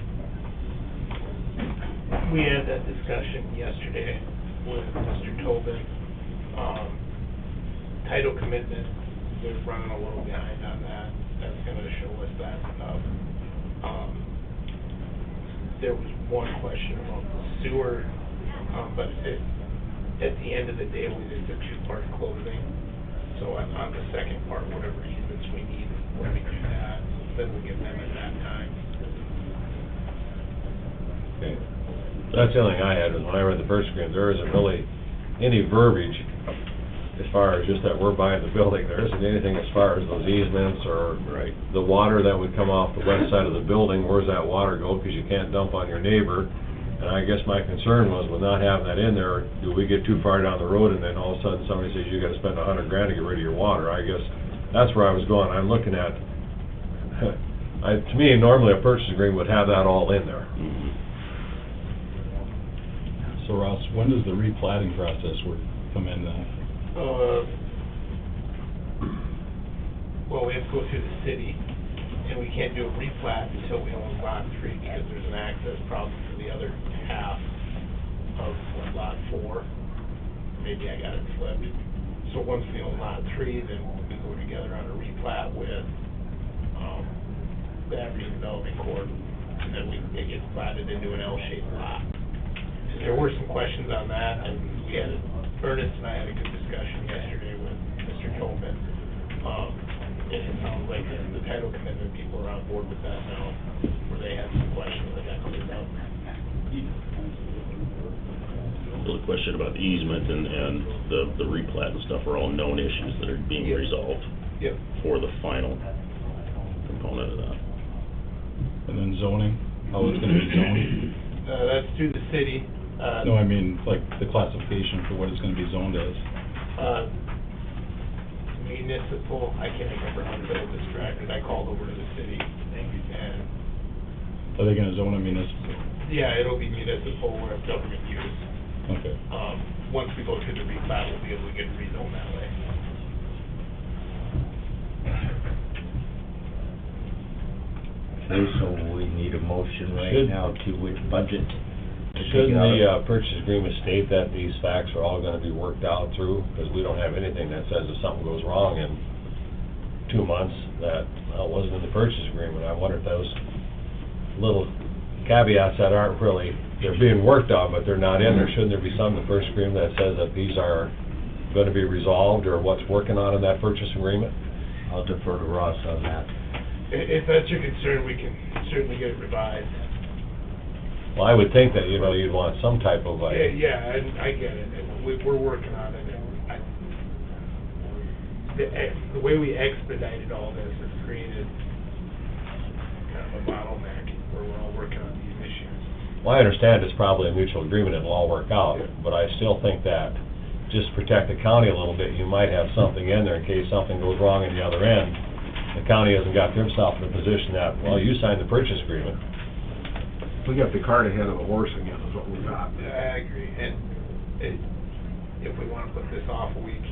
We had that discussion yesterday with Mr. Tobin. Title commitment, we're running a little behind on that. That's gonna show us that stuff. There was one question about the sewer, but at the end of the day, we did the two-part closing. So on the second part, whatever easements we need, when we do that, then we'll get them at that time. Okay. That's the only thing I had, was when I read the purchase agreement, there isn't really any verbiage as far as just that we're buying the building. There isn't anything as far as those easements or the water that would come off the west side of the building, where's that water go? Because you can't dump on your neighbor. And I guess my concern was, with not having that in there, do we get too far down the road and then all of a sudden somebody says you gotta spend $100,000 to get rid of your water? I guess that's where I was going. I'm looking at, to me, normally a purchase agreement would have that all in there. So Ross, when does the replating process come in then? Well, we have to go through the city, and we can't do a replat until we own lot 3, because there's an access problem for the other half of lot 4. Maybe I got it flipped. So once we own lot 3, then we go together on a replat with, the Aberdeen Development Corp., and then it gets platted into an L-shaped lot. So there were some questions on that, and we Ernest and I had a good discussion yesterday with Mr. Tobin. it sounds like the title commitment people are on board with that now, where they had some questions that got cleared up. The question about the easement and the replat and stuff are all known issues that are being Yep. resolved Yep. for the final component of that. And then zoning, how it's gonna be zoned? That's through the city. No, I mean, like, the classification for what it's gonna be zoned as. Municipal, I can't remember how to get distracted, I called over to the city, and, Are they gonna zone a municipal? yeah, it'll be municipal or of government use. Okay. Once we go through the replat, we'll be able to get rezoned that way. Okay, so we need a motion right Should- now to which budget to Shouldn't take out the, of- purchase agreement state that these facts are all gonna be worked out through? Because we don't have anything that says if something goes wrong in 2 months, that, well, it wasn't in the purchase agreement. I wonder if those little caveats that aren't really, they're being worked on, but they're not in there. Shouldn't there be some in the purchase agreement that says that these are gonna be resolved, or what's working on in that purchase agreement? I'll defer to Ross on that. If that's your concern, we can certainly get it revised. Well, I would think that, you know, you'd want some type of, like, Yeah, and I get it, and we're working on it, and the way we expedited all this has created kind of a bottleneck where we're all working on these issues. well, I understand it's probably a mutual agreement, it'll all work out, but I still think that, just to protect the county a little bit, you might have something in there in case something goes wrong in the other end. The county hasn't got themselves in a position that, well, you signed the purchase agreement. We got the cart ahead of the horse again, is what we got. I agree, and if we wanna put this off a week,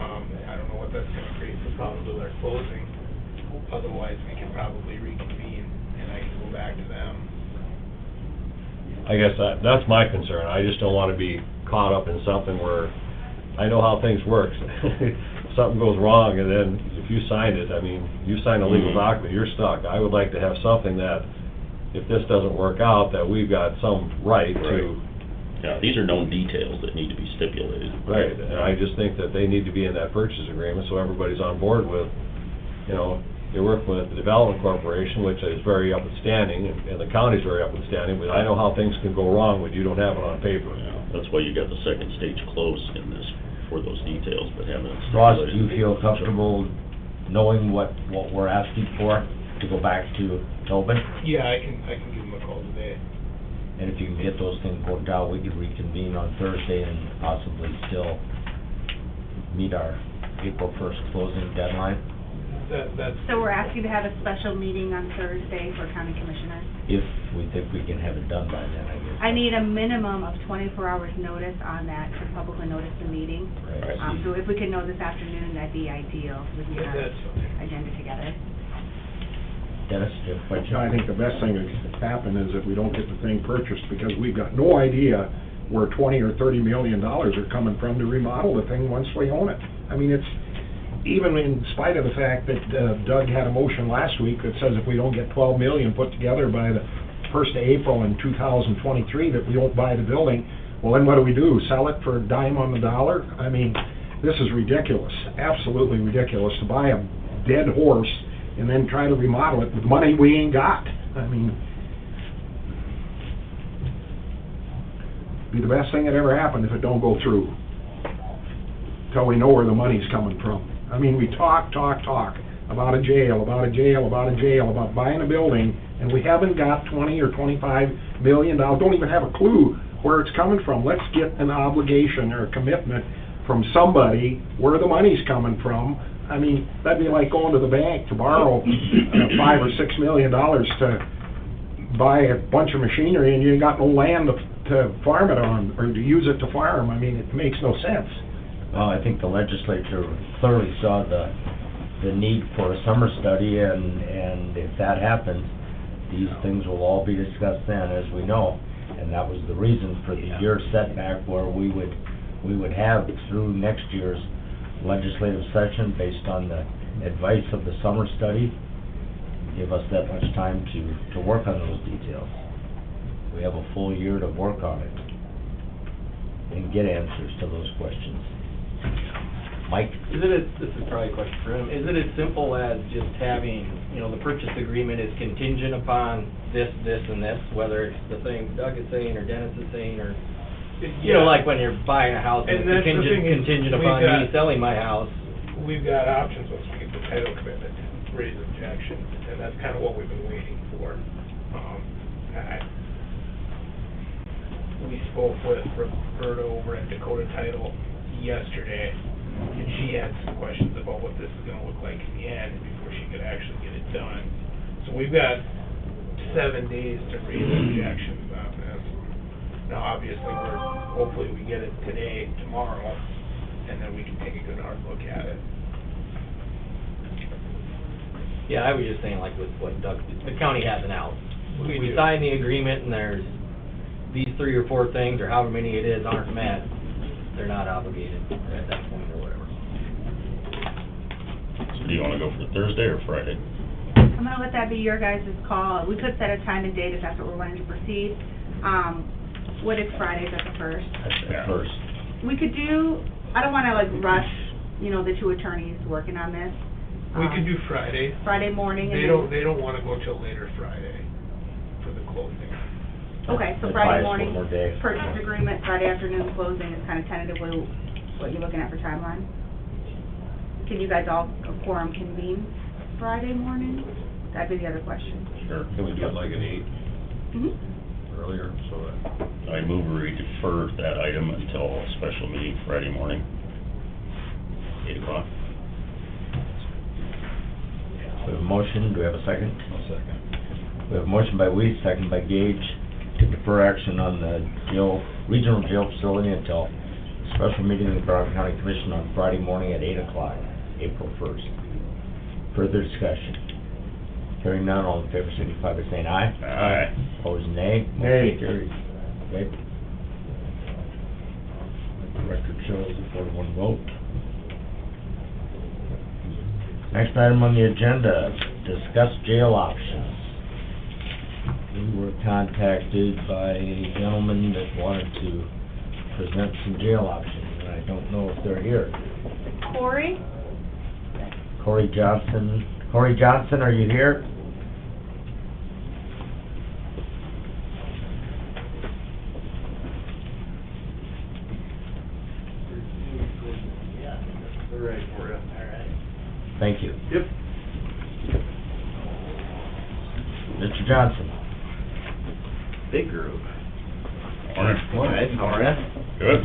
I don't know what that's gonna create for problems with our closing. Otherwise, we can probably reconvene, and I can go back to them. I guess that's my concern, I just don't wanna be caught up in something where, I know how things work. Something goes wrong, and then if you signed it, I mean, you signed a legal document, you're stuck. I would like to have something that, if this doesn't work out, that we've got some right to... Yeah, these are known details that need to be stipulated. Right, and I just think that they need to be in that purchase agreement, so everybody's on board with, you know, you're working with the Development Corporation, which is very up and standing, and the county's very up and standing, but I know how things can go wrong when you don't have it on paper. Yeah, that's why you got the second stage close in this, for those details, but having it Ross, stipulated. do you feel comfortable knowing what we're asking for, to go back to Tobin? Yeah, I can give them a call today. And if you can get those things worked out, we could reconvene on Thursday and possibly still meet our April 1st closing deadline, That's, So we're asking to have a special meeting on Thursday for county commissioners. if we think we can have it done by then, I guess. I need a minimum of 24 hours notice on that to publicly notice the meeting. Right. So if we could know this afternoon, that'd be ideal, so we can get that's fine. our agenda together. Dennis, do you have a question? I think the best thing that could happen is if we don't get the thing purchased, because we've got no idea where 20 or 30 million dollars are coming from to remodel the thing once we own it. I mean, it's, even in spite of the fact that Doug had a motion last week that says if we don't get 12 million put together by the 1st of April in 2023, that we won't buy the building, well, then what do? Sell it for a dime on the dollar? I mean, this is ridiculous, absolutely ridiculous, to buy a dead horse and then try to remodel it with money we ain't got. I mean, be the best thing that ever happened if it don't go through, till we know where the money's coming from. I mean, we talk about a jail, about buying a building, and we haven't got 20 or 25 million dollars, don't even have a clue where it's coming from. Let's get an obligation or a commitment from somebody where the money's coming from. I mean, that'd be like going to the bank to borrow $5 or $6 million to buy a bunch of machinery, and you ain't got no land to farm it on, or to use it to farm. I mean, it makes no sense. Well, I think the legislature clearly saw the need for a summer study, and if that happens, these things will all be discussed then, as we know. And that was the reason for the year setback, where we would have through next year's legislative session, based on the advice of the summer study, give us that much time to work on those details. We have a full year to work on it and get answers to those questions. Mike? This is probably a question for him, is it as simple as just having, the purchase agreement is contingent upon this, and this, whether it's the thing Doug is saying, or Dennis is saying, or, like when you're buying a house, it's And that's the thing is, contingent we've upon me got- selling my house? We've got options once we get the title commitment to raise objection, and that's kind of what we've been waiting for. We spoke with Roberta over at Dakota Title yesterday, and she had some questions about what this is gonna look like in the end before she could actually get it done. So we've got 7 days to raise objections on this. Now, obviously, hopefully we get it today, tomorrow, and then we can take a good hard look at it. Yeah, I was just saying like with what Doug, the county has an out. We We do. sign the agreement and there's these 3 or 4 things, or however many it is, aren't met, they're not obligated at that point or whatever. So do you wanna go for Thursday or Friday? I'm gonna let that be your guys' call. We could set a time and date if that's what we're wanting to proceed. What is Friday, is that the first? That's the Yeah. first. We could do, I don't wanna like rush, the 2 attorneys working on this. We could do Friday. Friday morning and They then... don't wanna go till later Friday for the closing. Okay, so That Friday buys morning, one more day. purchase agreement, Friday afternoon closing is kind of tentatively what you're looking at for timeline? Can you guys all, a quorum convene Friday morning? That'd be the other question. Sure. Can we do it like at 8 Mm-hmm. earlier, so that? I move we defer that item until a special meeting Friday morning, 8 o'clock. We have a motion, do we have a second? I'll second. We have a motion by Weiss, second by Gage, to defer action on the regional jail facility until special meeting of the Crawford County Commission on Friday morning at 8 o'clock, April 1st. Further discussion? Hearing none, all in favor signify by saying aye. Aye. Opposed, nay. Nay. Motion carries. Okay. Let the record shows a 4-1 vote. Next item on the agenda, discuss jail options. We were contacted by a gentleman that wanted to present some jail options, and I don't know if they're here. Corey? Corey Johnson. Corey Johnson, are you here? They're ready for you. All right. Thank you. Yep. Mr. Johnson. Big group. Morning. Good, how are ya? Good.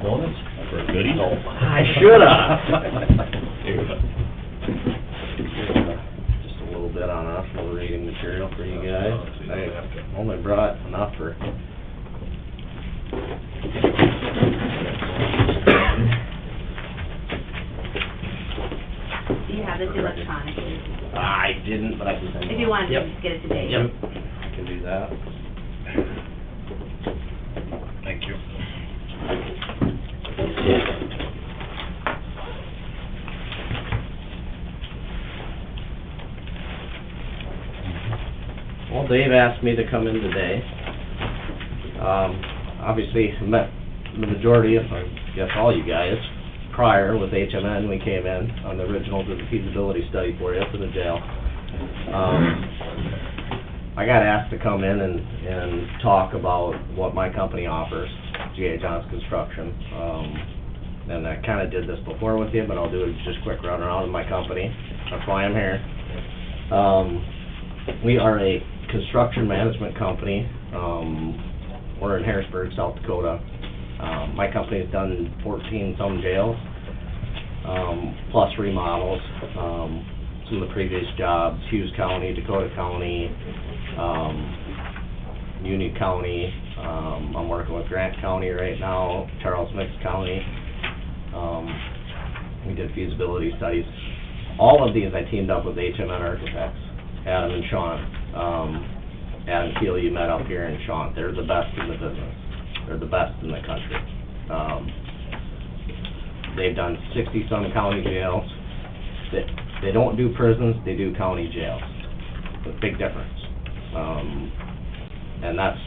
Donuts? For a goodie? I shoulda. Just a little bit on us, a little reading material for you guys. I only brought enough for... Do you have this electronically? I didn't, but I can send it. If you want to, Yep. just get it today. Yep, I can do that. Thank you. Well, Dave asked me to come in today. Obviously, met the majority of, I guess, all you guys prior with HMN. We came in on the original feasibility study for you for the jail. I got asked to come in and talk about what my company offers, G.A. Johnson Construction. And I kinda did this before with you, but I'll do just a quick run around of my company. That's why I'm here. We are a construction management company. We're in Harrisburg, South Dakota. My company's done 14-some jails, plus remodels. Some of the previous jobs, Hughes County, Dakota County, Union County. I'm working with Grant County right now, Charles Mix County. We did feasibility studies. All of these I teamed up with HMN Architects, Adam and Sean. Adam Keel, you met up here, and Sean. They're the best in the business. They're the best in the country. They've done 60-some county jails. They don't do prisons, they do county jails. It's a big difference. And that's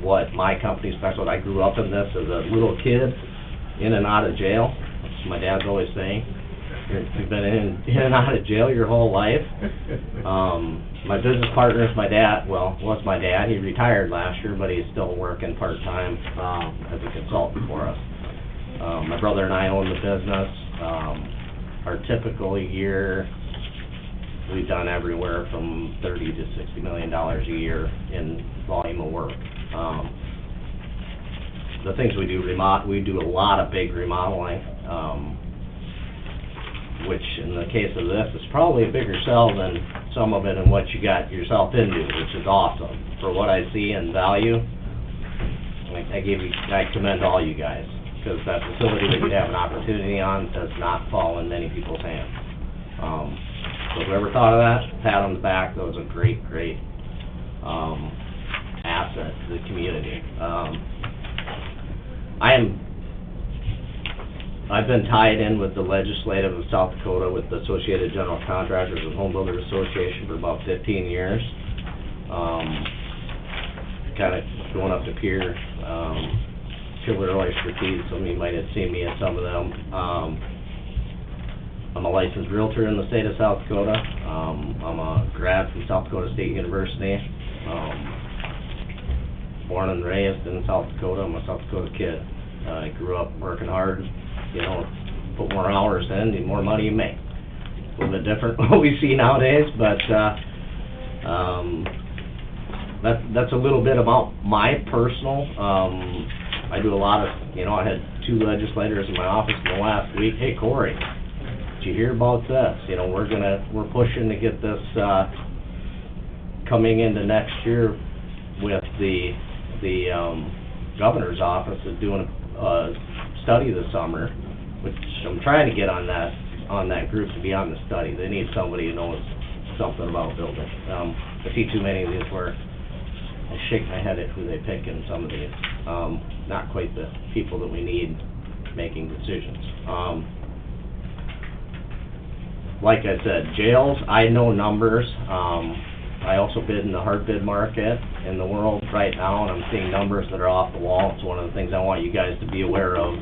what my company specializes. I grew up in this as a little kid. in and out of jail. My dad's always saying, you've been in and out of jail your whole life. My business partner is my dad, well, was my dad. He retired last year, but he's still working part-time, as a consultant for us. My brother and I own the business. Our typical year, we've done everywhere from $30 to $60 million a year in volume of work. The things we do, we do a lot of big remodeling, which in the case of this is probably a bigger sell than some of it and what you got yourself into, which is awesome. For what I see in value, I commend all you guys, because that facility that you have an opportunity on does not fall in many people's hands. So whoever thought of that, pat on the back. That was a great asset to the community. I've been tied in with the legislative of South Dakota with the Associated General Contractors and Home Builders Association for about 15 years. Kind of going up to Pierre Roy expertise. Some of you might have seen me at some of them. I'm a licensed realtor in the state of South Dakota. I'm a grad from South Dakota State University. Born and raised in South Dakota. I'm a South Dakota kid. I grew up working hard, put more hours in, the more money you make. A little bit different what we see nowadays, but that's a little bit about my personal. I do a lot of, I had 2 legislators in my office in the last week. Hey, Corey, did you hear about this? We're pushing to get this coming into next year with the governor's office is doing a study this summer, which I'm trying to get on that group to be on the study. They need somebody who knows something about building. I see too many of these where I shake my head at who they pick in some of these. Not quite the people that we need making decisions. Like I said, jails, I know numbers. I also bid in the hard bid market in the world right now, and I'm seeing numbers that are off the wall. It's one of the things I want you guys to be aware of.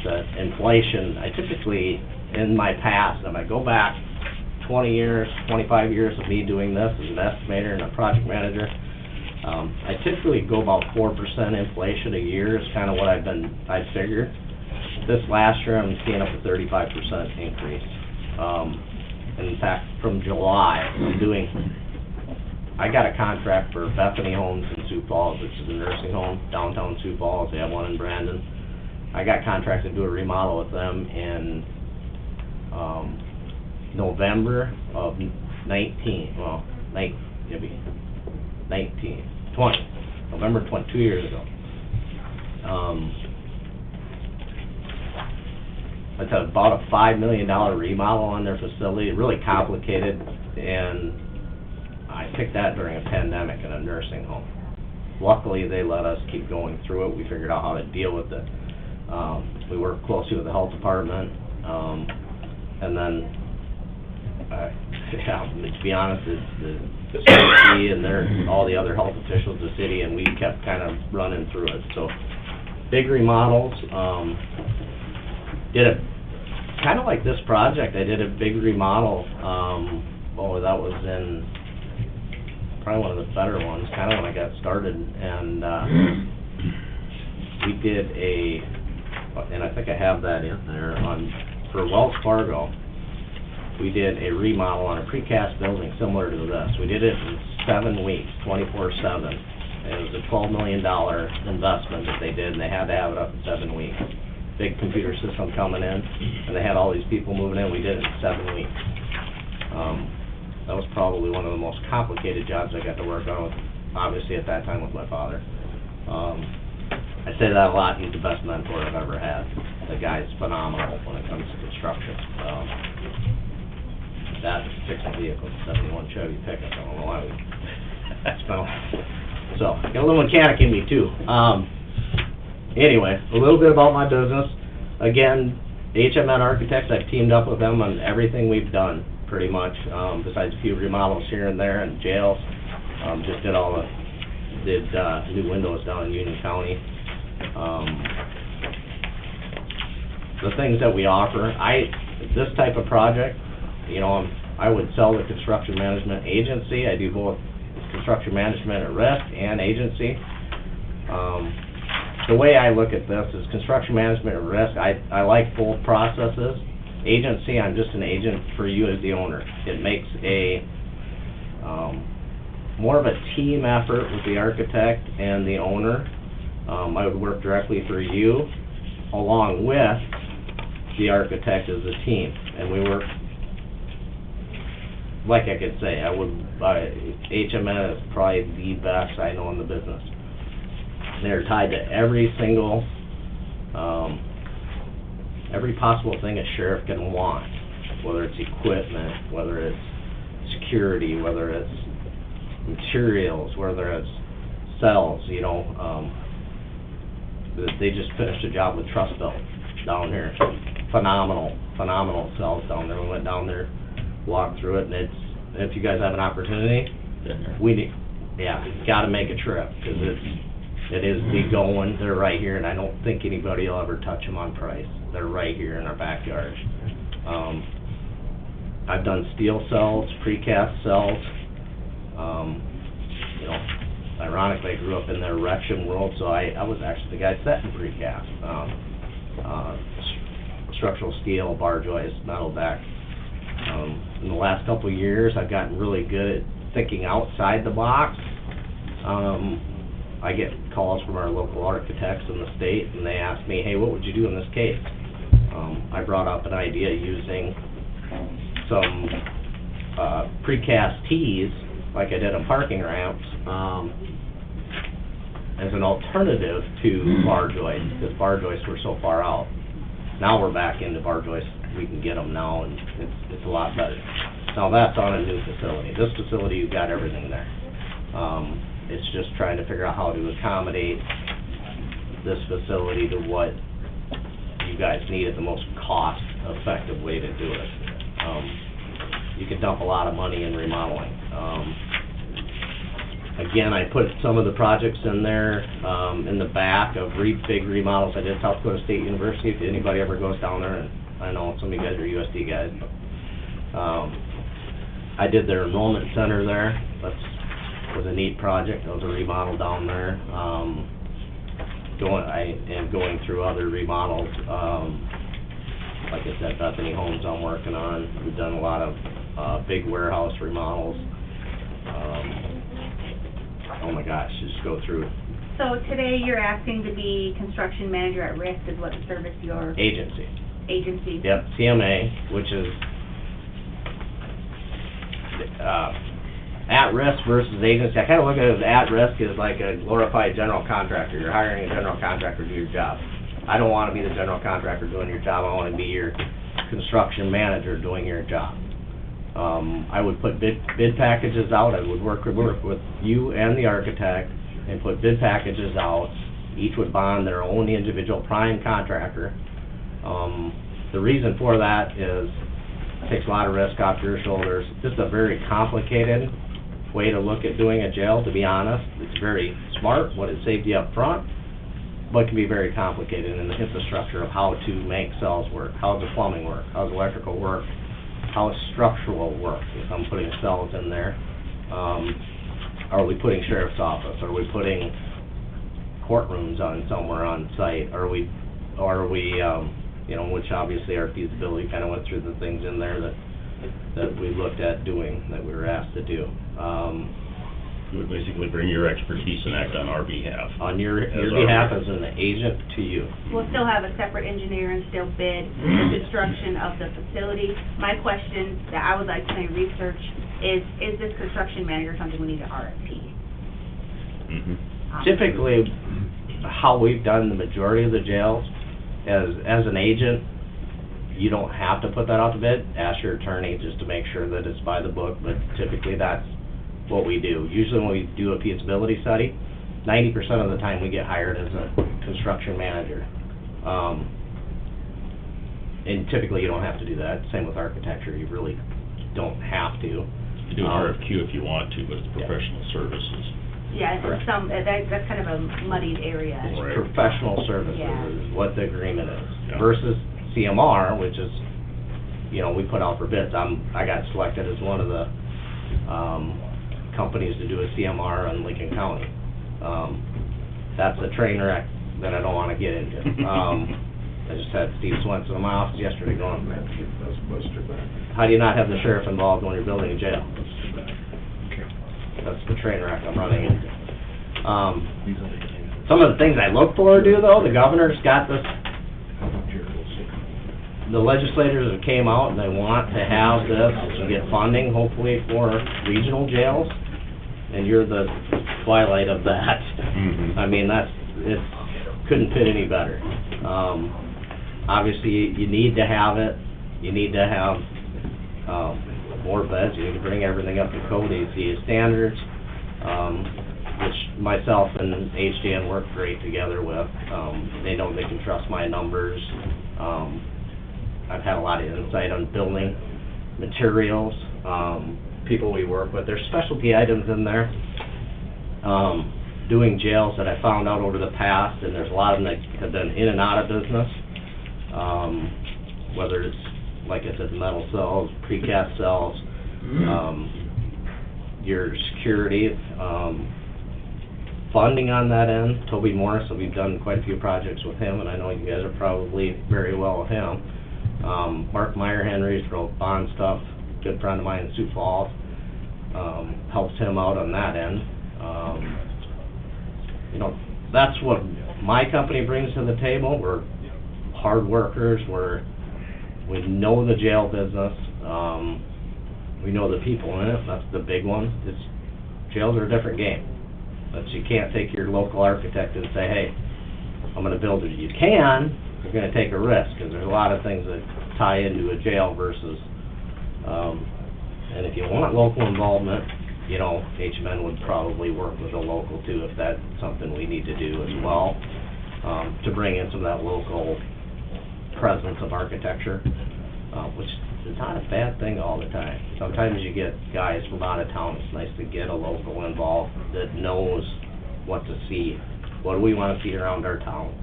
That inflation, I typically, in my past, if I go back 20 years, 25 years of me doing this as an estimator and a project manager, I typically go about 4% inflation a year is kind of what I've figured. This last year, I'm seeing up to 35% increase. And in fact, from July, I got a contract for Bethany Homes in Sioux Falls, which is a nursing home, downtown Sioux Falls. They have one in Brandon. I got contracted to do a remodel with them in November of 20, November 20, 2 years ago. It's about a $5 million remodel on their facility, really complicated, and I picked that during a pandemic in a nursing home. Luckily, they let us keep going through it. We figured out how to deal with it. We worked closely with the health department, and then, to be honest, the CDC and all the other health officials of the city, and we kept kind of running through it. So, big remodels. Did a kind of like this project. I did a big remodel. That was in probably one of the better ones, kind of when I got started, and we did and I think I have that in there for Wells Fargo. We did a remodel on a precast building similar to this. We did it in 7 weeks, 24/7. It was a $12 million investment that they did, and they had to have it up in 7 weeks. Big computer system coming in, and they had all these people moving in. We did it in 7 weeks. That was probably one of the most complicated jobs I got to work on, obviously at that time with my father. I say that a lot. He's the best mentor I've ever had. The guy's phenomenal when it comes to construction. That fixing vehicles, 71 Chevy pickup. I don't know why so, got a little mechanic in me too. Anyway, a little bit about my business. Again, HMN Architects, I've teamed up with them on everything we've done, pretty much, besides a few remodels here and there and jails. Just did new windows down in Union County. the things that we offer, this type of project, you know, I would sell the construction management agency. I do both construction management at risk and agency. The way I look at this is construction management at risk, I like both processes. Agency, I'm just an agent for you as the owner. It makes a, more of a team effort with the architect and the owner. I would work directly for you, along with the architect as a team, and we work, like I could say, HMN is probably the best I know in the business. They're tied to every single, every possible thing a sheriff can want, whether it's equipment, whether it's security, whether it's materials, whether it's cells, you know. They just finished a job with Trust Belt down here. Phenomenal cells down there. We went down there, walked through it, and if you guys have an opportunity, gotta make a trip, because it is the going. They're right here, and I don't think anybody will ever touch them on price. They're right here in our backyard. I've done steel cells, precast cells. You know, ironically, I grew up in the erection world, so I was actually the guy setting precast. Structural steel, bar joist, metal deck. In the last couple of years, I've gotten really good at thinking outside the box. I get calls from our local architects in the state, and they ask me, hey, what would you do in this case? I brought up an idea using some precast tees, like I did on parking ramps, as an alternative to bar joists, because bar joists were so far out. Now we're back into bar joists. We can get them now, and it's a lot better. Now that's on a new facility. This facility, you've got everything there. It's just trying to figure out how to accommodate this facility to what you guys need at the most cost-effective way to do it. You can dump a lot of money in remodeling. Again, I put some of the projects in there, in the back of big remodels I did at South Dakota State University. If anybody ever goes down there, and I know some of you guys are USD guys, but, I did their enrollment center there. That was a neat project. It was a remodel down there. I am going through other remodels. Like I said, Bethany Homes I'm working on. We've done a lot of, big warehouse remodels. Oh my gosh, just go through. So today you're asking to be construction manager at risk is what the service your Agency. Yep, CMA, which is, at risk versus agency. I kinda look at it as at risk as like a glorified general contractor. You're hiring a general contractor to do your job. I don't wanna be the general contractor doing your job. I wanna be your construction manager doing your job. I would put bid packages out. I would work with you and the architect and put bid packages out. Each would bond their own individual prime contractor. The reason for that is it takes a lot of risk off your shoulders. This is a very complicated way to look at doing a jail, to be honest. It's very smart, what it saved you up front, but can be very complicated in the infrastructure of how to make cells work, how does the plumbing work, how does electrical work, how does structural work, if I'm putting cells in there. Are we putting sheriff's office? Are we putting courtrooms on somewhere on site? Are we, you know, which obviously our feasibility kind of went through the things in there that we looked at doing, that we were asked to do. You would basically bring your expertise and act on our behalf. On your behalf as an agent to you. We'll still have a separate engineer and still bid the construction of the facility. My question that I would like to research is this construction manager something we need to RFP? Typically, how we've done the majority of the jails, as an agent, you don't have to put that out to bid. Ask your attorney just to make sure that it's by the book, but typically that's what we do. Usually when we do a feasibility study, 90% of the time we get hired as a construction manager. And typically you don't have to do that. Same with architecture, you really don't have to. You do an RFQ if you want to, but it's professional services. Yeah, Correct. That's kind of a muddied area. It's professional services Yeah. is what the agreement is, Yeah. versus CMR, which is, you know, we put out for bids. I got selected as one of the, companies to do a CMR in Lincoln County. That's a train wreck that I don't wanna get into. I just had Steve Swenson in my office yesterday going, how do you not have the sheriff involved when you're building a jail? That's the train wreck I'm running into. Some of the things I look forward to, though, the governor's got this, the legislators that came out and they want to have this and get funding, hopefully, for regional jails, and you're the twilight of that. I mean, it couldn't fit any better. Obviously, you need to have it, you need to have, more beds, you need to bring everything up to code ACA standards, which myself and HDN work great together with. They know they can trust my numbers. I've had a lot of insight on building materials, people we work with. There's specialty items in there, doing jails that I found out over the past, and there's a lot of them that have been in and out of business, whether it's, like I said, metal cells, precast cells, your security, funding on that end. Toby Morris, so we've done quite a few projects with him, and I know you guys are probably very well with him. Mark Meyer Henry's wrote bond stuff, good friend of mine in Sioux Falls, helps him out on that end. You know, that's what my company brings to the table. We're hard workers, we know the jail business, we know the people in it, that's the big one. Jails are a different game, but you can't take your local architect and say, hey, I'm gonna build it. You can, you're gonna take a risk, because there's a lot of things that tie into a jail versus, and if you want local involvement, you know, HMN would probably work with a local too, if that's something we need to do as well, to bring in some of that local presence of architecture, which is not a bad thing all the time. Sometimes you get guys from out of town, it's nice to get a local involved that knows what to see. What do we want to see around our town?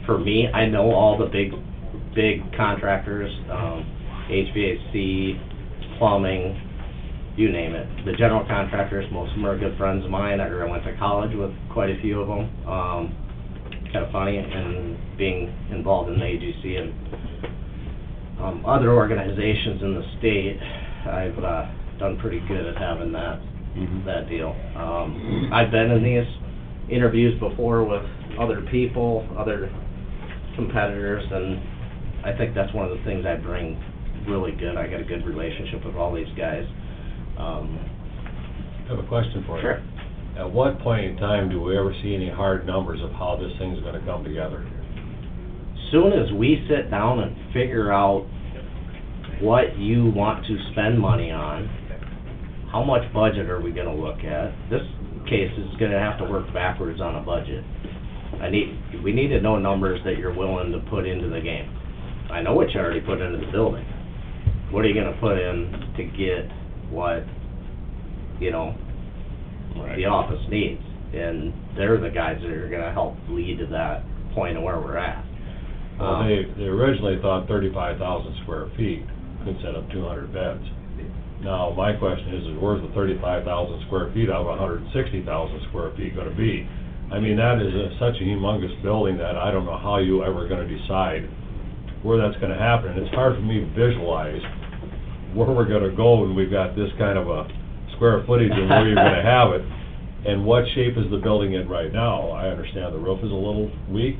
For me, I know all the big contractors, HVAC, plumbing, you name it. The general contractors, most of them are good friends of mine, I went to college with quite a few of them. Kind of funny, and being involved in the AGC and other organizations in the state, I've done pretty good at having that deal. I've been in these interviews before with other people, other competitors, and I think that's one of the things I bring really good. I got a good relationship with all these guys. I have a question for you. Sure. At what point in time do we ever see any hard numbers of how this thing's gonna come together? Soon as we sit down and figure out what you want to spend money on, how much budget are we gonna look at? This case is gonna have to work backwards on a budget. We need to know numbers that you're willing to put into the game. I know what you already put into the building. What are you gonna put in to get what, you know, the office needs? And they're the guys that are gonna help lead to that point of where we're at. Well, they originally thought 35,000 square feet could set up 200 beds. Now, my question is where's the 35,000 square feet out of 160,000 square feet gonna be? I mean, that is such a humongous building that I don't know how you ever gonna decide where that's gonna happen. And it's hard for me to visualize where we're gonna go when we've got this kind of a square footage and where you're gonna have it. And what shape is the building in right now? I understand the roof is a little weak.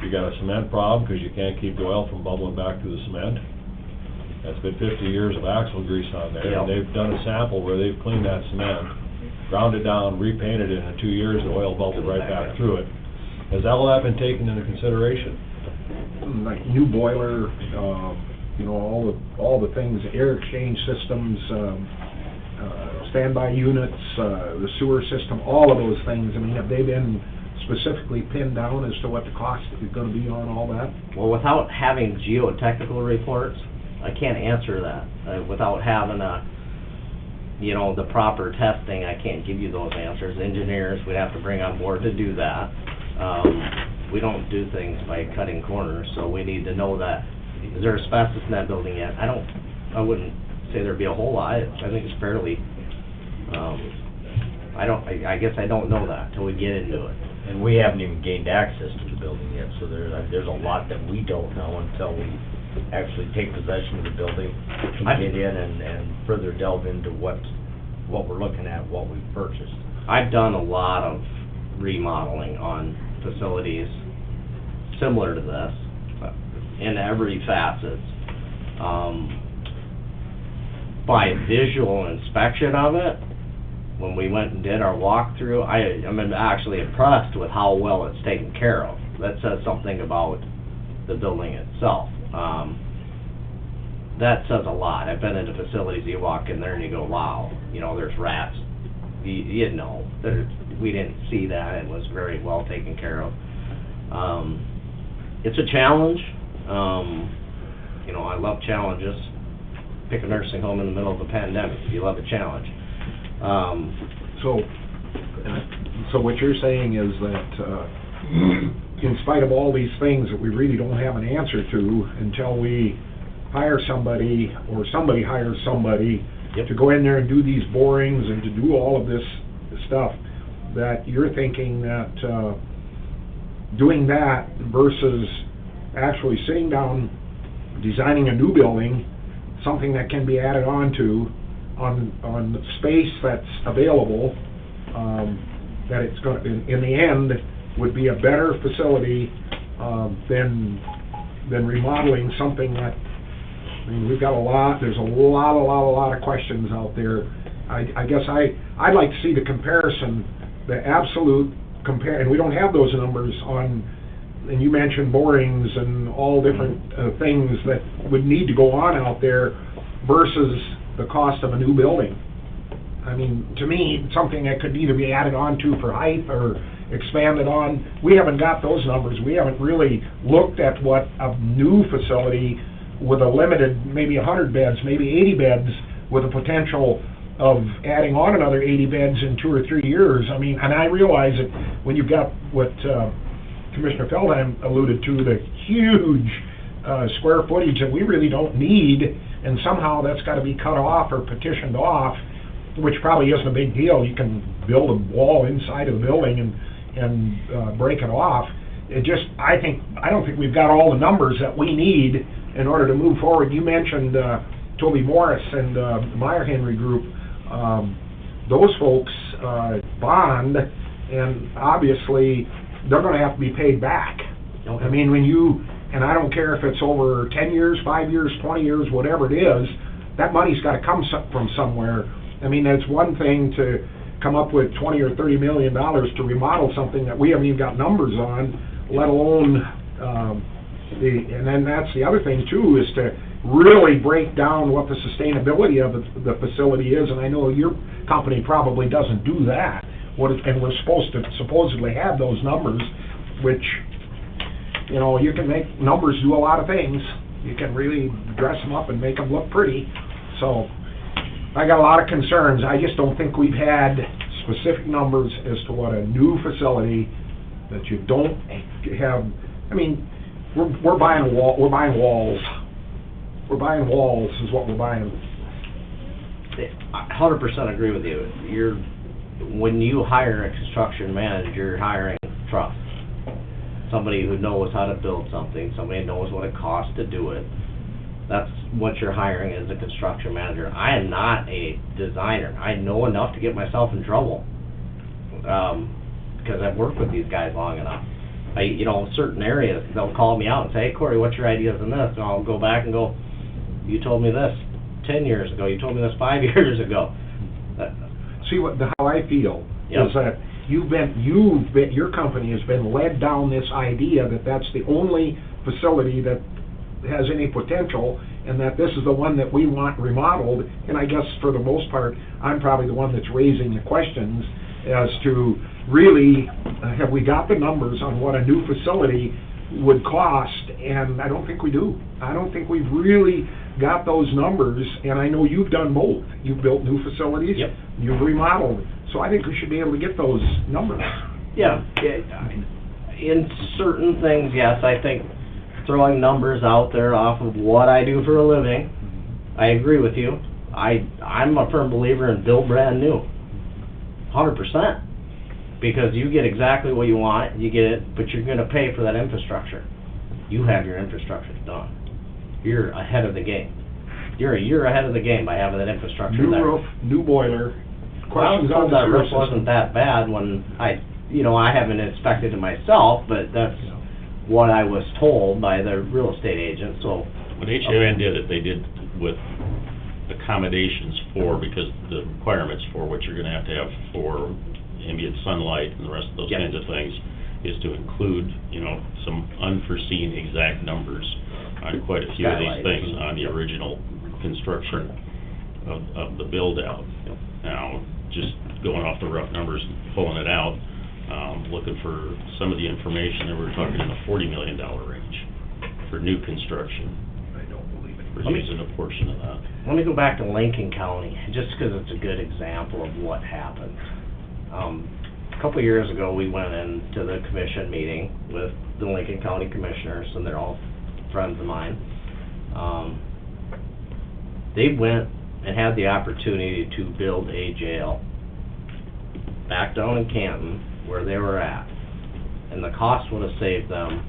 You got a cement problem because you can't keep the oil from bubbling back through the cement. That's been 50 years of axle grease on there. Yep. And they've done a sample where they've cleaned that cement, ground it down, repainted it, and in 2 years the oil bubbled right back through it. Has all that been taken into consideration? Like new boiler, you know, all the things, air exchange systems, standby units, the sewer system, all of those things. I mean, have they been specifically pinned down as to what the cost is gonna be on all that? Well, without having geotechnical reports, I can't answer that. Without having the proper testing, I can't give you those answers. Engineers, we'd have to bring on board to do that. we don't do things by cutting corners, so we need to know that. Is there asbestos in that building yet? I wouldn't say there'd be a whole lot. I think it's fairly, I guess I don't know that till we get into it. And we haven't even gained access to the building yet, so there's a lot that we don't know until we actually take possession of the building, get in and further delve into what we're looking at, what we've purchased. I've done a lot of remodeling on facilities similar to this, in every facet. By visual inspection of it, when we went and did our walkthrough, I'm actually impressed with how well it's taken care of. That says something about the building itself. That says a lot. I've been into facilities, you walk in there and you go, wow, there's rats. You know, we didn't see that. It was very well taken care of. It's a challenge. I love challenges. Pick a nursing home in the middle of a pandemic. You love a challenge. So what you're saying is that, in spite of all these things that we really don't have an answer to until we hire somebody, or somebody hires somebody to go in there and do these borings and to do all of this stuff, that you're thinking that doing that versus actually sitting down, designing a new building, something that can be added on space that's available, that it's going to, in the end, would be a better facility than remodeling something that, we've got there's a lot of questions out there. I guess I'd like to see the comparison, the absolute and we don't have those numbers on, and you mentioned borings and all different things that would need to go on out there versus the cost of a new building. To me, something that could either be added on to for height or expanded on. We haven't got those numbers. We haven't really looked at what a new facility with a limited, maybe 100 beds, maybe 80 beds, with a potential of adding on another 80 beds in 2 or 3 years. And I realize that when you've got what Commissioner Feldheim alluded to, the huge square footage that we really don't need, and somehow that's got to be cut off or petitioned off, which probably isn't a big deal. You can build a wall inside of the building and break it off. I don't think we've got all the numbers that we need in order to move forward. You mentioned Toby Morris and the Meyer Henry Group. Those folks bond, and obviously they're going to have to be paid back. Okay. And I don't care if it's over 10 years, 5 years, 20 years, whatever it is, that money's got to come from somewhere. It's one thing to come up with $20 or $30 million to remodel something that we haven't even got numbers on, let alone and then that's the other thing too, is to really break down what the sustainability of the facility is. And I know your company probably doesn't do that. And we're supposed to supposedly have those numbers, which, you can make numbers do a lot of things. You can really dress them up and make them look pretty. So I got a lot of concerns. I just don't think we've had specific numbers as to what a new facility that you don't have. We're buying walls. We're buying walls is what we're buying. I 100% agree with you. When you hire a construction manager, you're hiring trust. Somebody who knows how to build something, somebody who knows what it costs to do it. That's what you're hiring as a construction manager. I am not a designer. I know enough to get myself in trouble, because I've worked with these guys long enough. Certain areas, they'll call me out and say, hey, Corey, what's your ideas on this? And I'll go back and go, you told me this 10 years ago. You told me this 5 years ago. See, how I feel is that your company has been led down this idea that that's the only facility that has any potential, and that this is the one that we want remodeled. And I guess for the most part, I'm probably the one that's raising the questions as to really, have we got the numbers on what a new facility would cost? And I don't think we do. I don't think we've really got those numbers, and I know you've done both. You've built new facilities, you've remodeled, so I think we should be able to get those numbers. Yeah, in certain things, yes, I think throwing numbers out there off of what I do for a living, I agree with you. I'm a firm believer in build brand new, 100%. Because you get exactly what you want, you get it, but you're gonna pay for that infrastructure. You have your infrastructure done. You're ahead of the game. You're a year ahead of the game by having that infrastructure New there. roof, new boiler. Well, I was Questions on told the that sewer roof wasn't system. that bad when I haven't inspected it myself, but that's what I was told by the real estate agent, so. When HON did it, they did with accommodations for, because the requirements for what you're gonna have for ambient sunlight and the rest of those Yep. kinds of things is to include, some unforeseen exact numbers on quite a few of these Skylights. things on the original construction of the build-out. Yep. Now, just going off the rough numbers and pulling it out, looking for some of the information, that we were talking in the $40 million range for new construction. I don't believe it. We're using a portion of that. Let me go back to Lincoln County, just because it's a good example of what happened. A couple of years ago, we went into the commission meeting with the Lincoln County Commissioners, and they're all friends of mine. They went and had the opportunity to build a jail back down in Canton, where they were at, and the cost would have saved them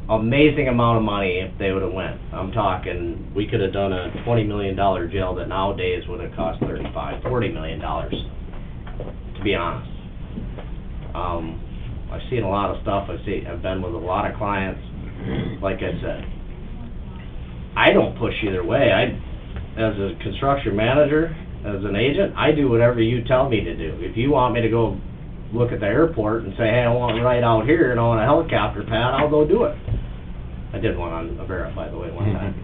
amazing amount of money if they would've went. I'm talking, we could've done a $20 million jail that nowadays would've cost $35-40 million, to be honest. I've seen a lot of stuff, I've been with a lot of clients, like I said. I don't push either way. As a construction manager, as an agent, I do whatever you tell me to do. If you want me to go look at the airport and say, hey, I want it right out here and I want a helicopter pad, I'll go do it. I did one on Avera, by the way, one time.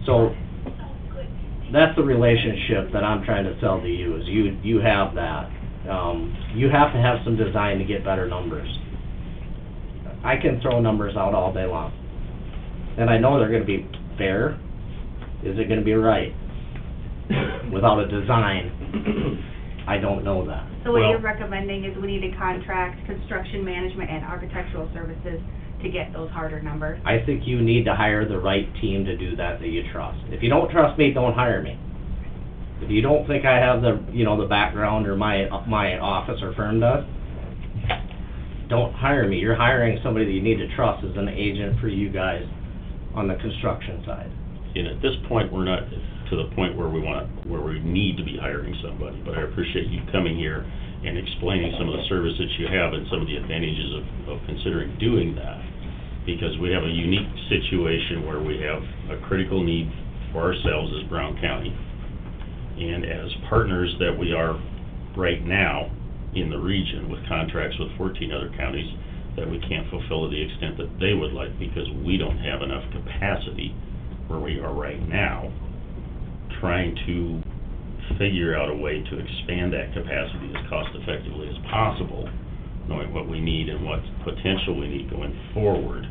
So, that's the relationship that I'm trying to sell to you, is you have that. You have to have some design to get better numbers. I can throw numbers out all day long. And I know they're gonna be fair. Is it gonna be right? Without a design, I don't know that. So what you're recommending is we need to contract construction management and architectural services to get those harder numbers? I think you need to hire the right team to do that you trust. If you don't trust me, don't hire me. If you don't think I have the background, or my office or firm does, don't hire me. You're hiring somebody that you need to trust as an agent for you guys on the construction side. And at this point, we're not to the point where we need to be hiring somebody, but I appreciate you coming here and explaining some of the services you have and some of the advantages of considering doing that. Because we have a unique situation where we have a critical need for ourselves as Brown County. And as partners that we are right now in the region with contracts with 14 other counties, that we can't fulfill to the extent that they would like, because we don't have enough capacity where we are right now, trying to figure out a way to expand that capacity as cost effectively as possible, knowing what we need and what potential we need going forward.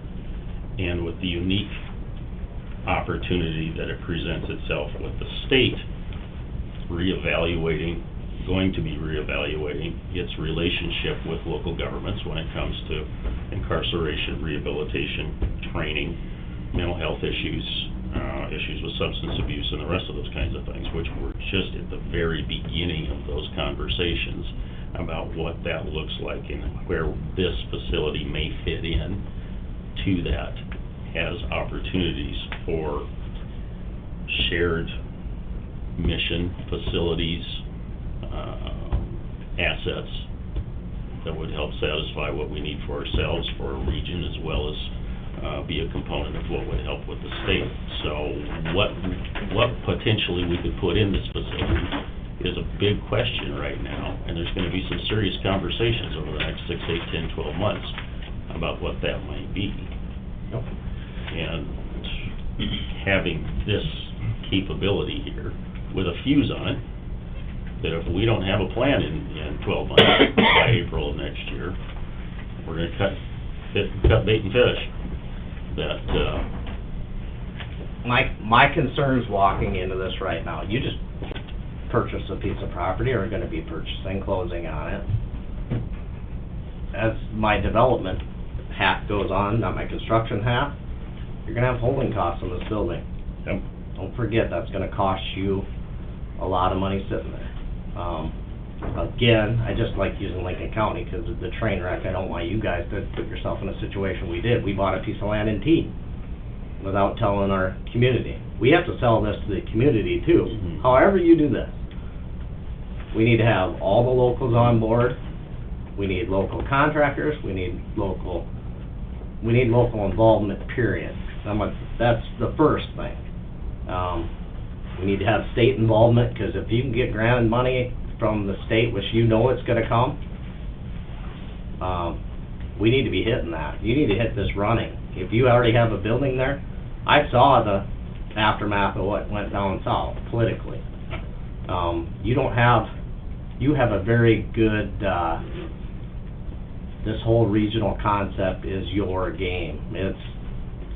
And with the unique opportunity that it presents itself with the state going to be reevaluating its relationship with local governments when it comes to incarceration, rehabilitation, training, mental health issues, issues with substance abuse, and the rest of those kinds of things, which we're just at the very beginning of those conversations about what that looks like and where this facility may fit in to that, has opportunities for shared mission facilities, assets that would help satisfy what we need for ourselves, for our region, as well as be a component of what would help with the state. So what potentially we could put in this facility is a big question right now, and there's going to be some serious conversations over the next 6, 8, 10, 12 months about what that might be. And having this capability here with a fuse on it, that if we don't have a plan in 12 months, by April of next year, we're going to cut bait and fish. My concerns walking into this right now, you just purchased a piece of property or are gonna be purchasing, closing on it. As my development hat goes on, not my construction hat, you're gonna have holding costs in this building. Yep. Don't forget, that's gonna cost you a lot of money sitting there. Again, I just like using Lincoln County because of the train wreck. I don't want you guys to put yourself in a situation we did. We bought a piece of land in Teague without telling our community. We have to sell this to the community too. Mhm. However you do this, we need to have all the locals on board. We need local contractors. We need local involvement, period. That's the first thing. We need to have state involvement, because if you can get granted money from the state, which you know it's gonna come, we need to be hitting that. You need to hit this running. If you already have a building there, I saw the aftermath of what went down south politically. You have a very good, this whole regional concept is your game. It's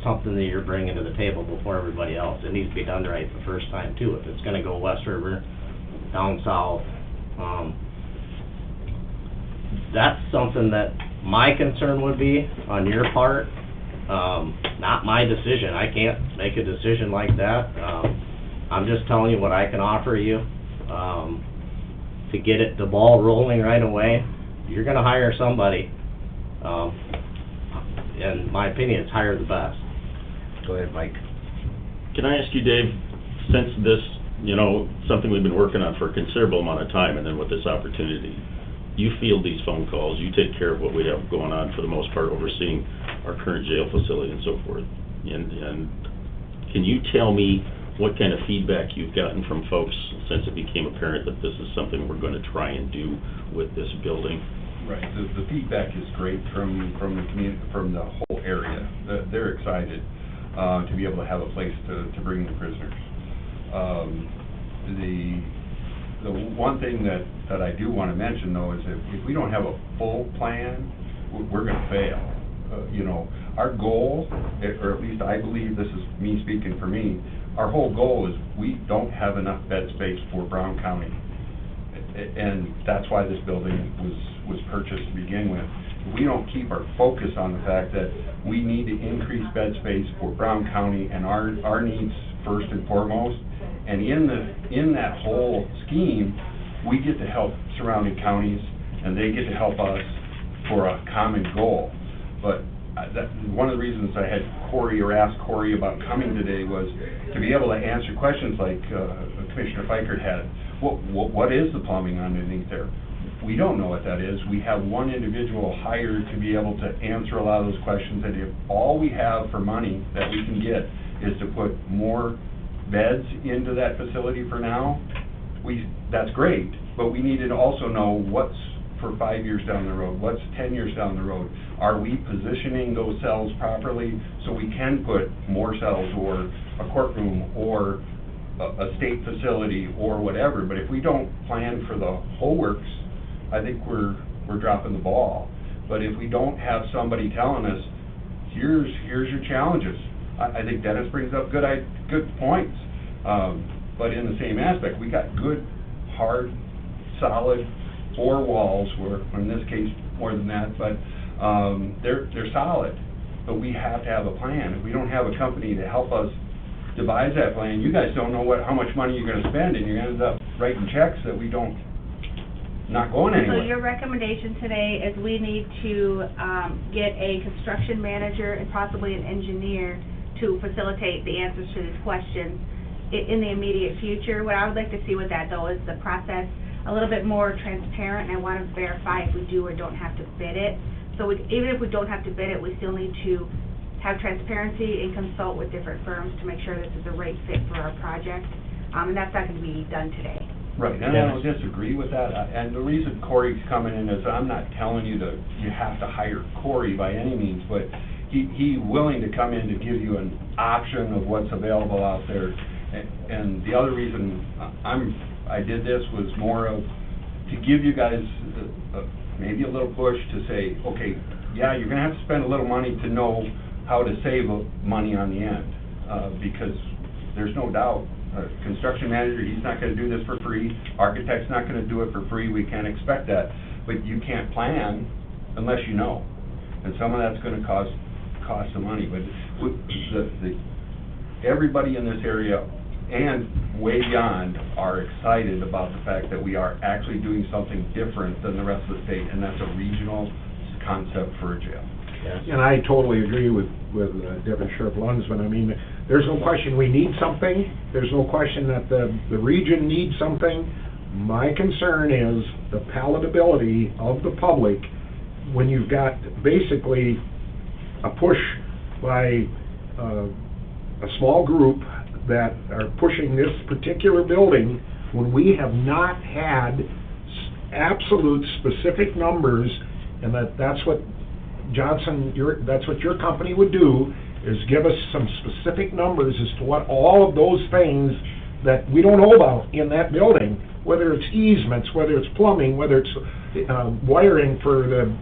something that you're bringing to the table before everybody else. It needs to be done right the first time too. If it's gonna go West River, down south, that's something that my concern would be on your part. Not my decision. I can't make a decision like that. I'm just telling you what I can offer you. To get the ball rolling right away, you're gonna hire somebody. In my opinion, it's hire the best. Go ahead, Mike. Can I ask you, Dave, since this, something we've been working on for a considerable amount of time, and then with this opportunity, you field these phone calls, you take care of what we have going on for the most part, overseeing our current jail facility and so forth. And can you tell me what kind of feedback you've gotten from folks since it became apparent that this is something we're going to try and do with this building? Right, the feedback is great from the community, from the whole area. They're excited to be able to have a place to bring the prisoners. The one thing that I do want to mention though is if we don't have a full plan, we're going to fail. Our goal, or at least I believe, this is me speaking for me, our whole goal is we don't have enough bed space for Brown County. And that's why this building was purchased to begin with. We don't keep our focus on the fact that we need to increase bed space for Brown County and our needs first and foremost. And in that whole scheme, we get to help surrounding counties, and they get to help us for a common goal. But one of the reasons I had Corey, or asked Corey about coming today, was to be able to answer questions like Commissioner Fikert had. What is the plumbing underneath there? We don't know what that is. We have one individual hired to be able to answer a lot of those questions, and if all we have for money that we can get is to put more beds into that facility for now, that's great, but we need to also know what's for 5 years down the road, what's 10 years down the road. Are we positioning those cells properly so we can put more cells, or a courtroom, or a state facility, or whatever? But if we don't plan for the whole works, I think we're dropping the ball. But if we don't have somebody telling us, here's your challenges, I think Dennis brings up good points. But in the same aspect, we got good, hard, solid 4 walls, or in this case more than that, but they're solid. But we have to have a plan. If we don't have a company to help us devise that plan, you guys don't know how much money you're going to spend, and you're going to end up writing checks that we don't, not going anywhere. So your recommendation today is we need to get a construction manager and possibly an engineer to facilitate the answers to these questions in the immediate future. What I would like to see with that, though, is the process a little bit more transparent, and I want to verify if we do or don't have to bid it. So even if we don't have to bid it, we still need to have transparency and consult with different firms to make sure this is the right fit for our project, and that's not going to be done today. Right, and I don't disagree with that, and the reason Corey's coming in is, I'm not telling you have to hire Corey by any means, but he's willing to come in to give you an option of what's available out there. And the other reason I did this was more of to give you guys maybe a little push to say, okay, yeah, you're going to have to spend a little money to know how to save money on the end, because there's no doubt Construction manager, he's not gonna do this for free, architect's not gonna do it for free, we can't expect that. But you can't plan unless you know, and some of that's gonna cost some money, but everybody in this area and way beyond are excited about the fact that we are actually doing something different than the rest of the state, and that's a regional concept for a jail. And I totally agree with Deputy Sheriff Lunsman. I mean, there's no question we need something. There's no question that the region needs something. My concern is the palatability of the public when you've got basically a push by a small group that are pushing this particular building when we have not had absolute specific numbers, and that's what Johnson, that's what your company would do, is give us some specific numbers as to what all of those things that we don't know about in that building, whether it's easements, whether it's plumbing, whether it's wiring for the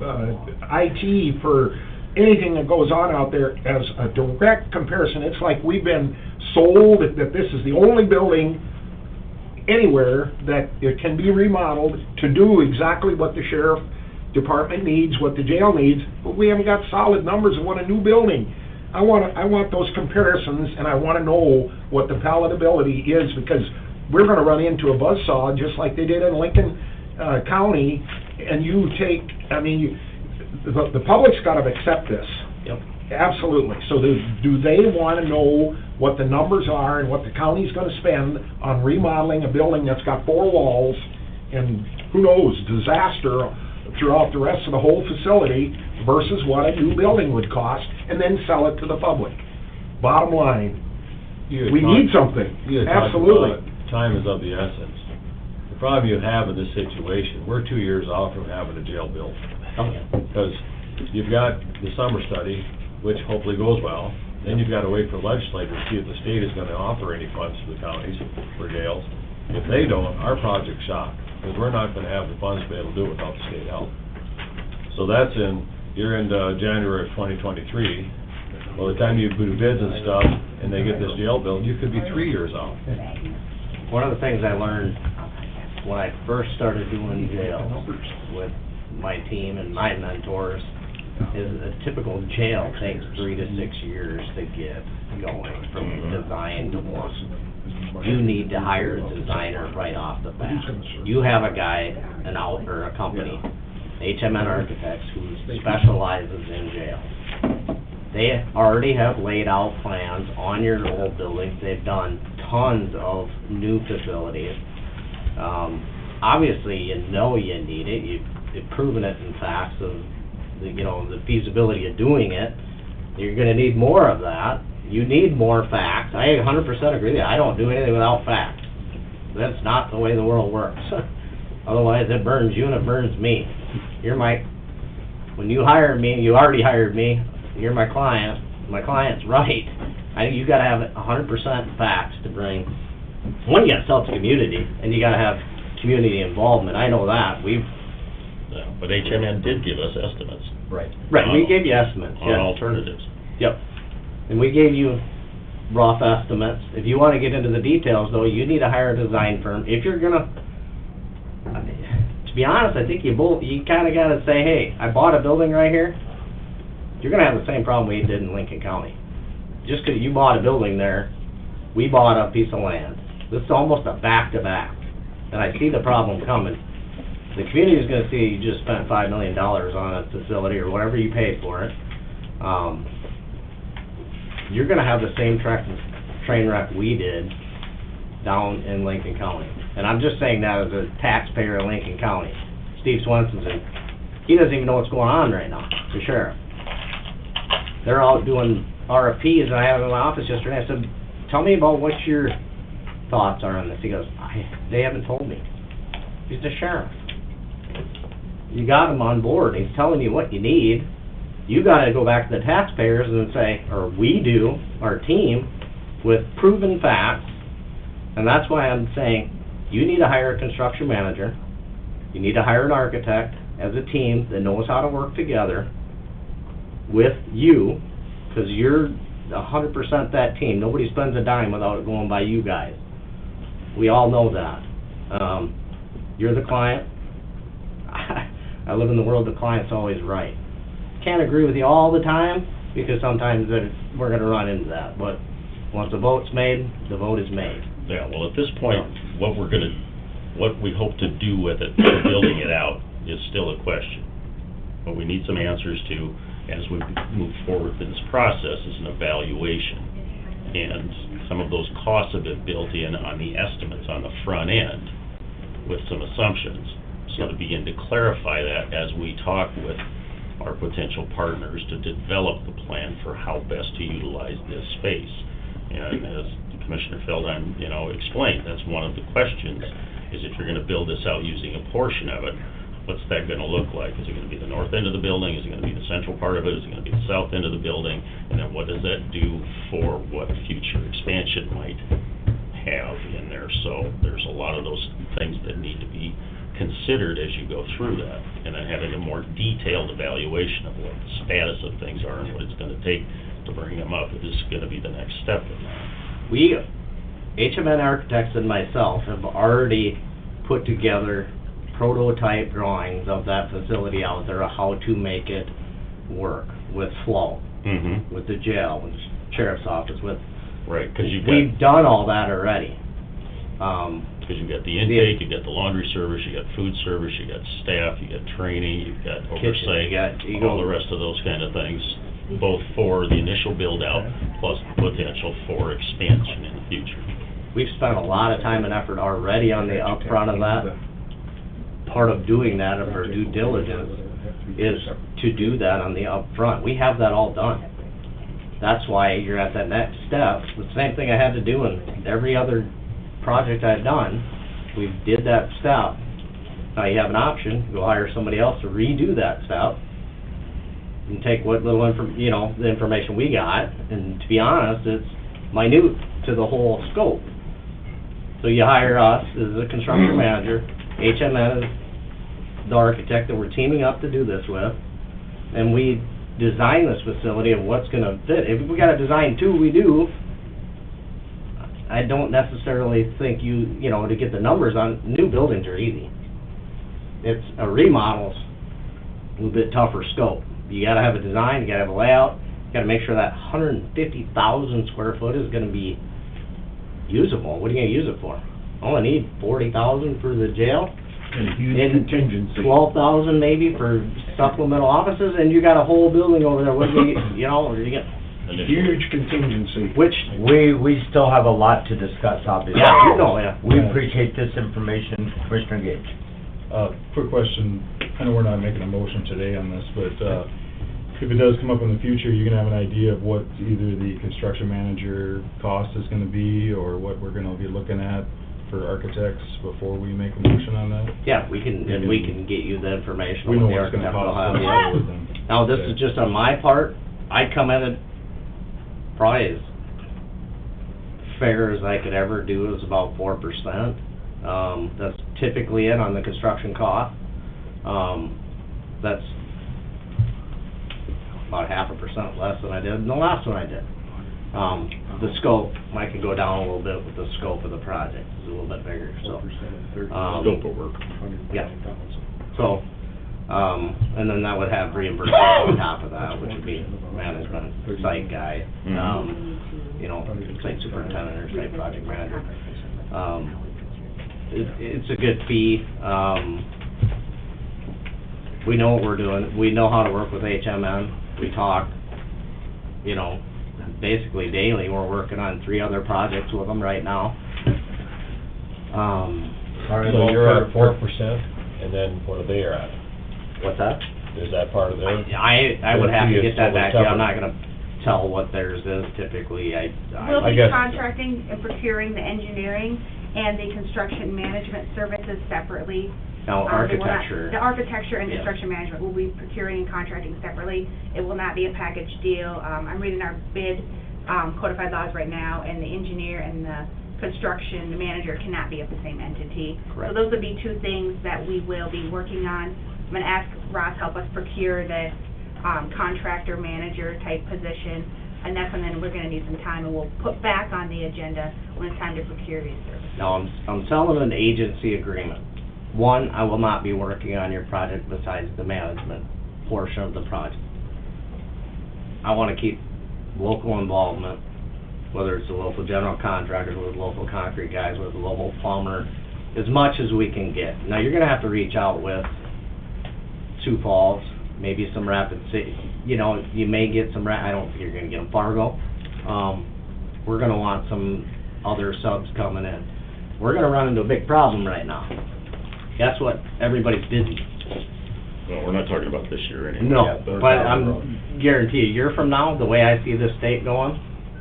IT, for anything that goes on out there as a direct comparison. It's like we've been sold that this is the only building anywhere that it can be remodeled to do exactly what the sheriff department needs, what the jail needs, but we haven't got solid numbers of what a new building. I want those comparisons, and I want to know what the palatability is, because we're going to run into a buzzsaw just like they did in Lincoln County, and the public's got to accept this. Yep. Absolutely. So do they want to know what the numbers are and what the county's going to spend on remodeling a building that's got 4 walls and, who knows, disaster throughout the rest of the whole facility versus what a new building would cost, and then sell it to the public? Bottom line, we need something. Absolutely. Time is of the essence. The problem you have in this situation, we're 2 years out from having a jail built. Because you've got the summer study, which hopefully goes well, then you've got to wait for the legislature to see if the state is going to offer any funds to the counties for jails. If they don't, our project's shot, because we're not going to have the funds to be able to do it without the state help. So you're into January of 2023. By the time you do bids and stuff, and they get this jail built, you could be 3 years out. One of the things I learned when I first started doing jails with my team and my mentors is a typical jail takes 3 to 6 years to get going from design to work. You need to hire a designer right off the bat. You have a guy, or a company, HMN Architects, who specializes in jails. They already have laid out plans on your old buildings. They've done tons of new facilities. Obviously, you know you need it. You've proven it in facts of the feasibility of doing it. You're going to need more of that. You need more facts. I 100% agree with you. I don't do anything without facts. That's not the way the world works. Otherwise, it burns you and it burns me. When you hired me, you already hired me. You're my client. My client's right. I think you got to have 100% facts to bring. One, you got to sell it to community, and you got to have community involvement. I know that. But HMN did give us estimates. Right, we gave you estimates. On alternatives. Yep. And we gave you rough estimates. If you want to get into the details, though, you need to hire a design firm. If you're gonna, to be honest, I think you kind of got to say, hey, I bought a building right here. You're gonna have the same problem we did in Lincoln County. Just because you bought a building there, we bought a piece of land. This is almost a back-to-back, and I see the problem coming. The community is going to see you just spent $5 million on a facility or whatever you paid for it. You're going to have the same train wreck we did down in Lincoln County. And I'm just saying that as a taxpayer in Lincoln County. Steve Swenson's he doesn't even know what's going on right now, the sheriff. They're out doing RFPs, and I had him in my office yesterday. I said, tell me about what your thoughts are on this. He goes, they haven't told me. He's the sheriff. You got him on board. He's telling you what you need. You got to go back to the taxpayers and say, or we do, our team, with proven facts. And that's why I'm saying you need to hire a construction manager. You need to hire an architect as a team that knows how to work together with you, because you're 100% that team. Nobody spends a dime without it going by you guys. We all know that. You're the client. I live in the world the client's always right. Can't agree with you all the time, because sometimes we're gonna run into that, but once the vote's made, the vote is made. Yeah, well, at this point, what we hope to do with it, building it out, is still a question. What we need some answers to, as we move forward in this process, is an evaluation. And some of those costs have been built in on the estimates on the front end with some assumptions. So to begin to clarify that as we talk with our potential partners to develop the plan for how best to utilize this space. And as Commissioner Feldheim, explained, that's one of the questions, is if you're gonna build this out using a portion of it, what's that gonna look like? Is it gonna be the north end of the building? Is it gonna be the central part of it? Is it gonna be the south end of the building? And then what does that do for what future expansion might have in there? So there's a lot of those things that need to be considered as you go through that, and then having a more detailed evaluation of what the status of things are and what it's gonna take to bring them up is gonna be the next step in that. We, HMN Architects and myself, have already put together prototype drawings of that facility out there, of how to make it work with flow, with the jail, with the sheriff's office, with... Right, 'cause we've done all that already. Because you've got the intake, you've got the laundry service, you got food service, you got staff, you got training, you've got oversight, all the rest of those kind of things, both for the initial build-out, plus potential for expansion in the future. We've spent a lot of time and effort already on the upfront of that. Part of doing that, of our due diligence, is to do that on the upfront. We have that all done. That's why you're at that next step. The same thing I had to do in every other project I've done. We did that step. Now you have an option, go hire somebody else to redo that step, and take what little the information we got, and to be honest, it's minute to the whole scope. So you hire us as a construction manager, HMN is the architect that we're teaming up to do this with, and we design this facility of what's gonna fit. If we gotta design two, we do. I don't necessarily think to get the numbers on, new buildings are easy. It's a remodel's a little bit tougher scope. You gotta have a design, you gotta have a layout, you gotta make sure that 150,000 square foot is gonna be usable. What are you gonna use it for? Only need 40,000 for the jail? And huge contingency. 12,000 maybe for supplemental offices, and you got a whole building over there, what do you get? Huge contingency. Which... We still have a lot to discuss, obviously. Yeah. We appreciate this information, Commissioner Gage. Quick question, I know we're not making a motion today on this, but, if it does come up in the future, you gonna have an idea of what either the construction manager cost is gonna be, or what we're gonna be looking at for architects before we make a motion on that? Yeah, we can get you the information. We know on what it's gonna cost. Now, this is just on my part, I come in at probably as fair as I could ever do, is about 4%. That's typically it on the construction cost. That's about 0.5% less than I did in the last one I did. The scope, I could go down a little bit with the scope of the project, it's a little bit bigger, so. Scope of work. Yeah. So, and then that would have reimbursement on top of that, which would be management, site guy, site superintendent or site project manager. It's a good fee. We know what we're doing. We know how to work with HMN. We talk, basically daily. We're working on 3 other projects with them right now. So you're at 4%, and then what are they at? What's that? Is that part of their? I would have to get that back to you. I'm separate. not gonna tell what theirs is typically. We'll I be guess. contracting and procuring the engineering and the construction management services separately. Now, They will not- architecture. The architecture and Yes. construction management will be procuring and contracting separately. It will not be a package deal. I'm reading our bid codified laws right now, and the engineer and the construction manager cannot be of the same entity. Correct. So those would be 2 things that we will be working on. I'm gonna ask Ross help us procure the contractor manager type position, and that's something we're gonna need some time, and we'll put back on the agenda when it's time to procure these services. Now, I'm selling an agency agreement. One, I will not be working on your project besides the management portion of the project. I wanna keep local involvement, whether it's the local general contractors, with local concrete guys, with the local plumber, as much as we can get. Now, you're gonna have to reach out with Sioux Falls, maybe some Rapid City, you know, you may get some I don't think you're gonna get them Fargo. We're gonna want some other subs coming in. We're gonna run into a big problem right now. Guess what? Everybody's busy. Well, we're not talking about this year anyway. No, but I'm guarantee you, a year from now, the way I see this state going,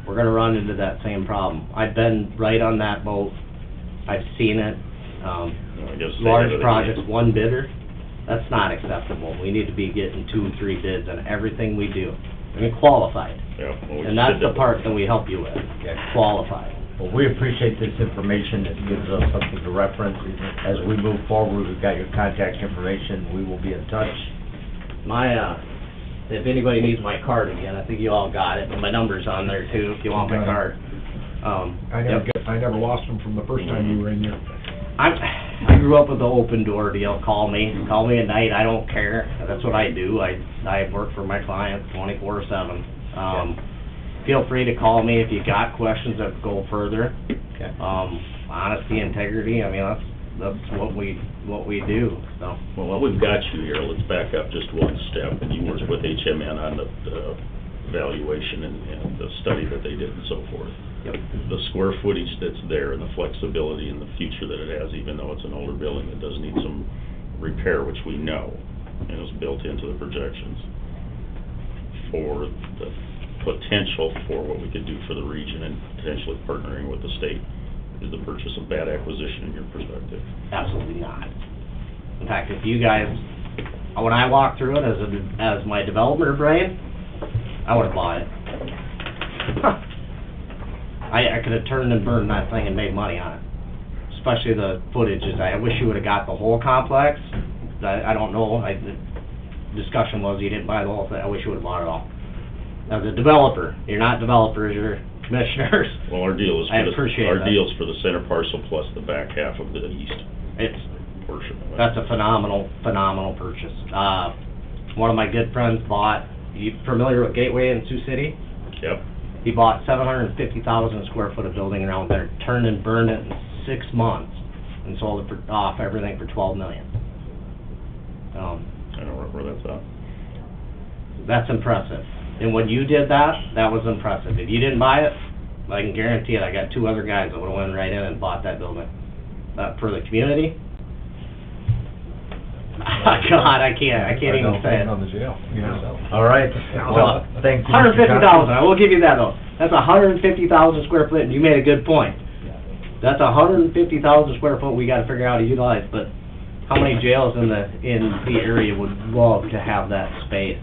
we're gonna run into that same problem. I've been right on that boat. I've seen it. I guess Large projects, one bidder, that's not acceptable. We need to be getting 2, 3 bids on everything we do. And qualified. Yeah, well, we And that's did the that. part that we help you with, qualified. Well, we appreciate this information. It gives us something to reference. As we move forward, we've got your contact information. We will be in touch. My, if anybody needs my card again, I think you all got it, but my number's on there too, if you want my card. I never lost them from the first time you were in there. I grew up with the open door deal. Call me at night, I don't care. That's what I do. I work for my clients 24/7. Feel free to call me if you got questions that go further. Honesty, integrity, I mean, that's what we do, so. Well, while we've got you here, let's back up just one step. And you worked with HMN on the evaluation and the study that they did and so forth. Yep. The square footage that's there and the flexibility and the future that it has, even though it's an older building that does need some repair, which we know, and is built into the projections, for the potential for what we could do for the region and potentially partnering with the state, is the purchase a bad acquisition in your perspective? Absolutely not. In fact, if you guys, when I walked through it as my developer brain, I would've bought it. I could've turned and burned that thing and made money on it. Especially the footage, I wish you would've got the whole complex. I don't know, the discussion was you didn't buy the whole thing, I wish you would've bought it all. As a developer, you're not developers, you're commissioners. Well, our deal is I for appreciate our that. deal's for the center parcel plus the back half of the east It's, portion of it. that's a phenomenal purchase. One of my good friends bought, you familiar with Gateway in Sioux City? Yep. He bought 750,000 square foot of building around there, turned and burned it in 6 months, and sold it off everything for $12 million. I don't know where that's at. That's impressive. And when you did that, that was impressive. If you didn't buy it, I can guarantee it, I got 2 other guys that would've went right in and bought that building. For the community, God, I can't even say it. On the jail, you know. All right. Well, thank you. Mr. $150,000, Johnson. I will give you that though. That's 150,000 square foot, and you made a good point. That's 150,000 square foot we gotta figure out how to utilize, but how many jails in the area would love to have that space?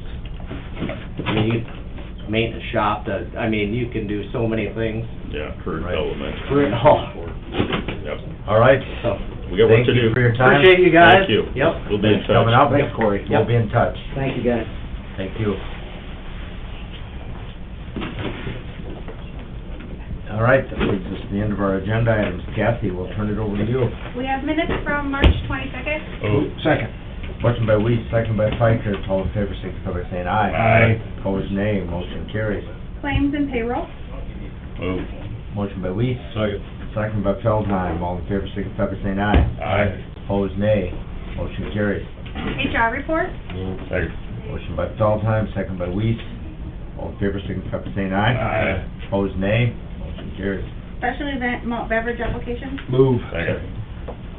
I mean, you, maintenance shop, you can do so many things. Yeah, current Right. development. Yep. All right. So, We got work to do. Thank you for your time. appreciate you guys. Thank you. Yep. We'll be in touch. Coming out. Thanks, Corey. We'll Yep. be in touch. Thank you, guys. Thank you. All right, that brings us to the end of our agenda items. Kathy, we'll turn it over to you. We have minutes from March 22nd. Oh, Second. Motion by Weiss, second by Piker. All in favor, signify by saying aye. Aye. Opposed, nay. Motion carries. Claims and payroll. move. Motion by Weiss, Second. second by Feldheim. All in favor, signify by saying aye. Aye. Opposed, nay. Motion carries. HR report. Move. Second. Motion by Feldheim, second by Weiss. All in favor, signify by saying aye. Aye. Opposed, nay. Motion carries. Special event malt beverage application. Move. Second.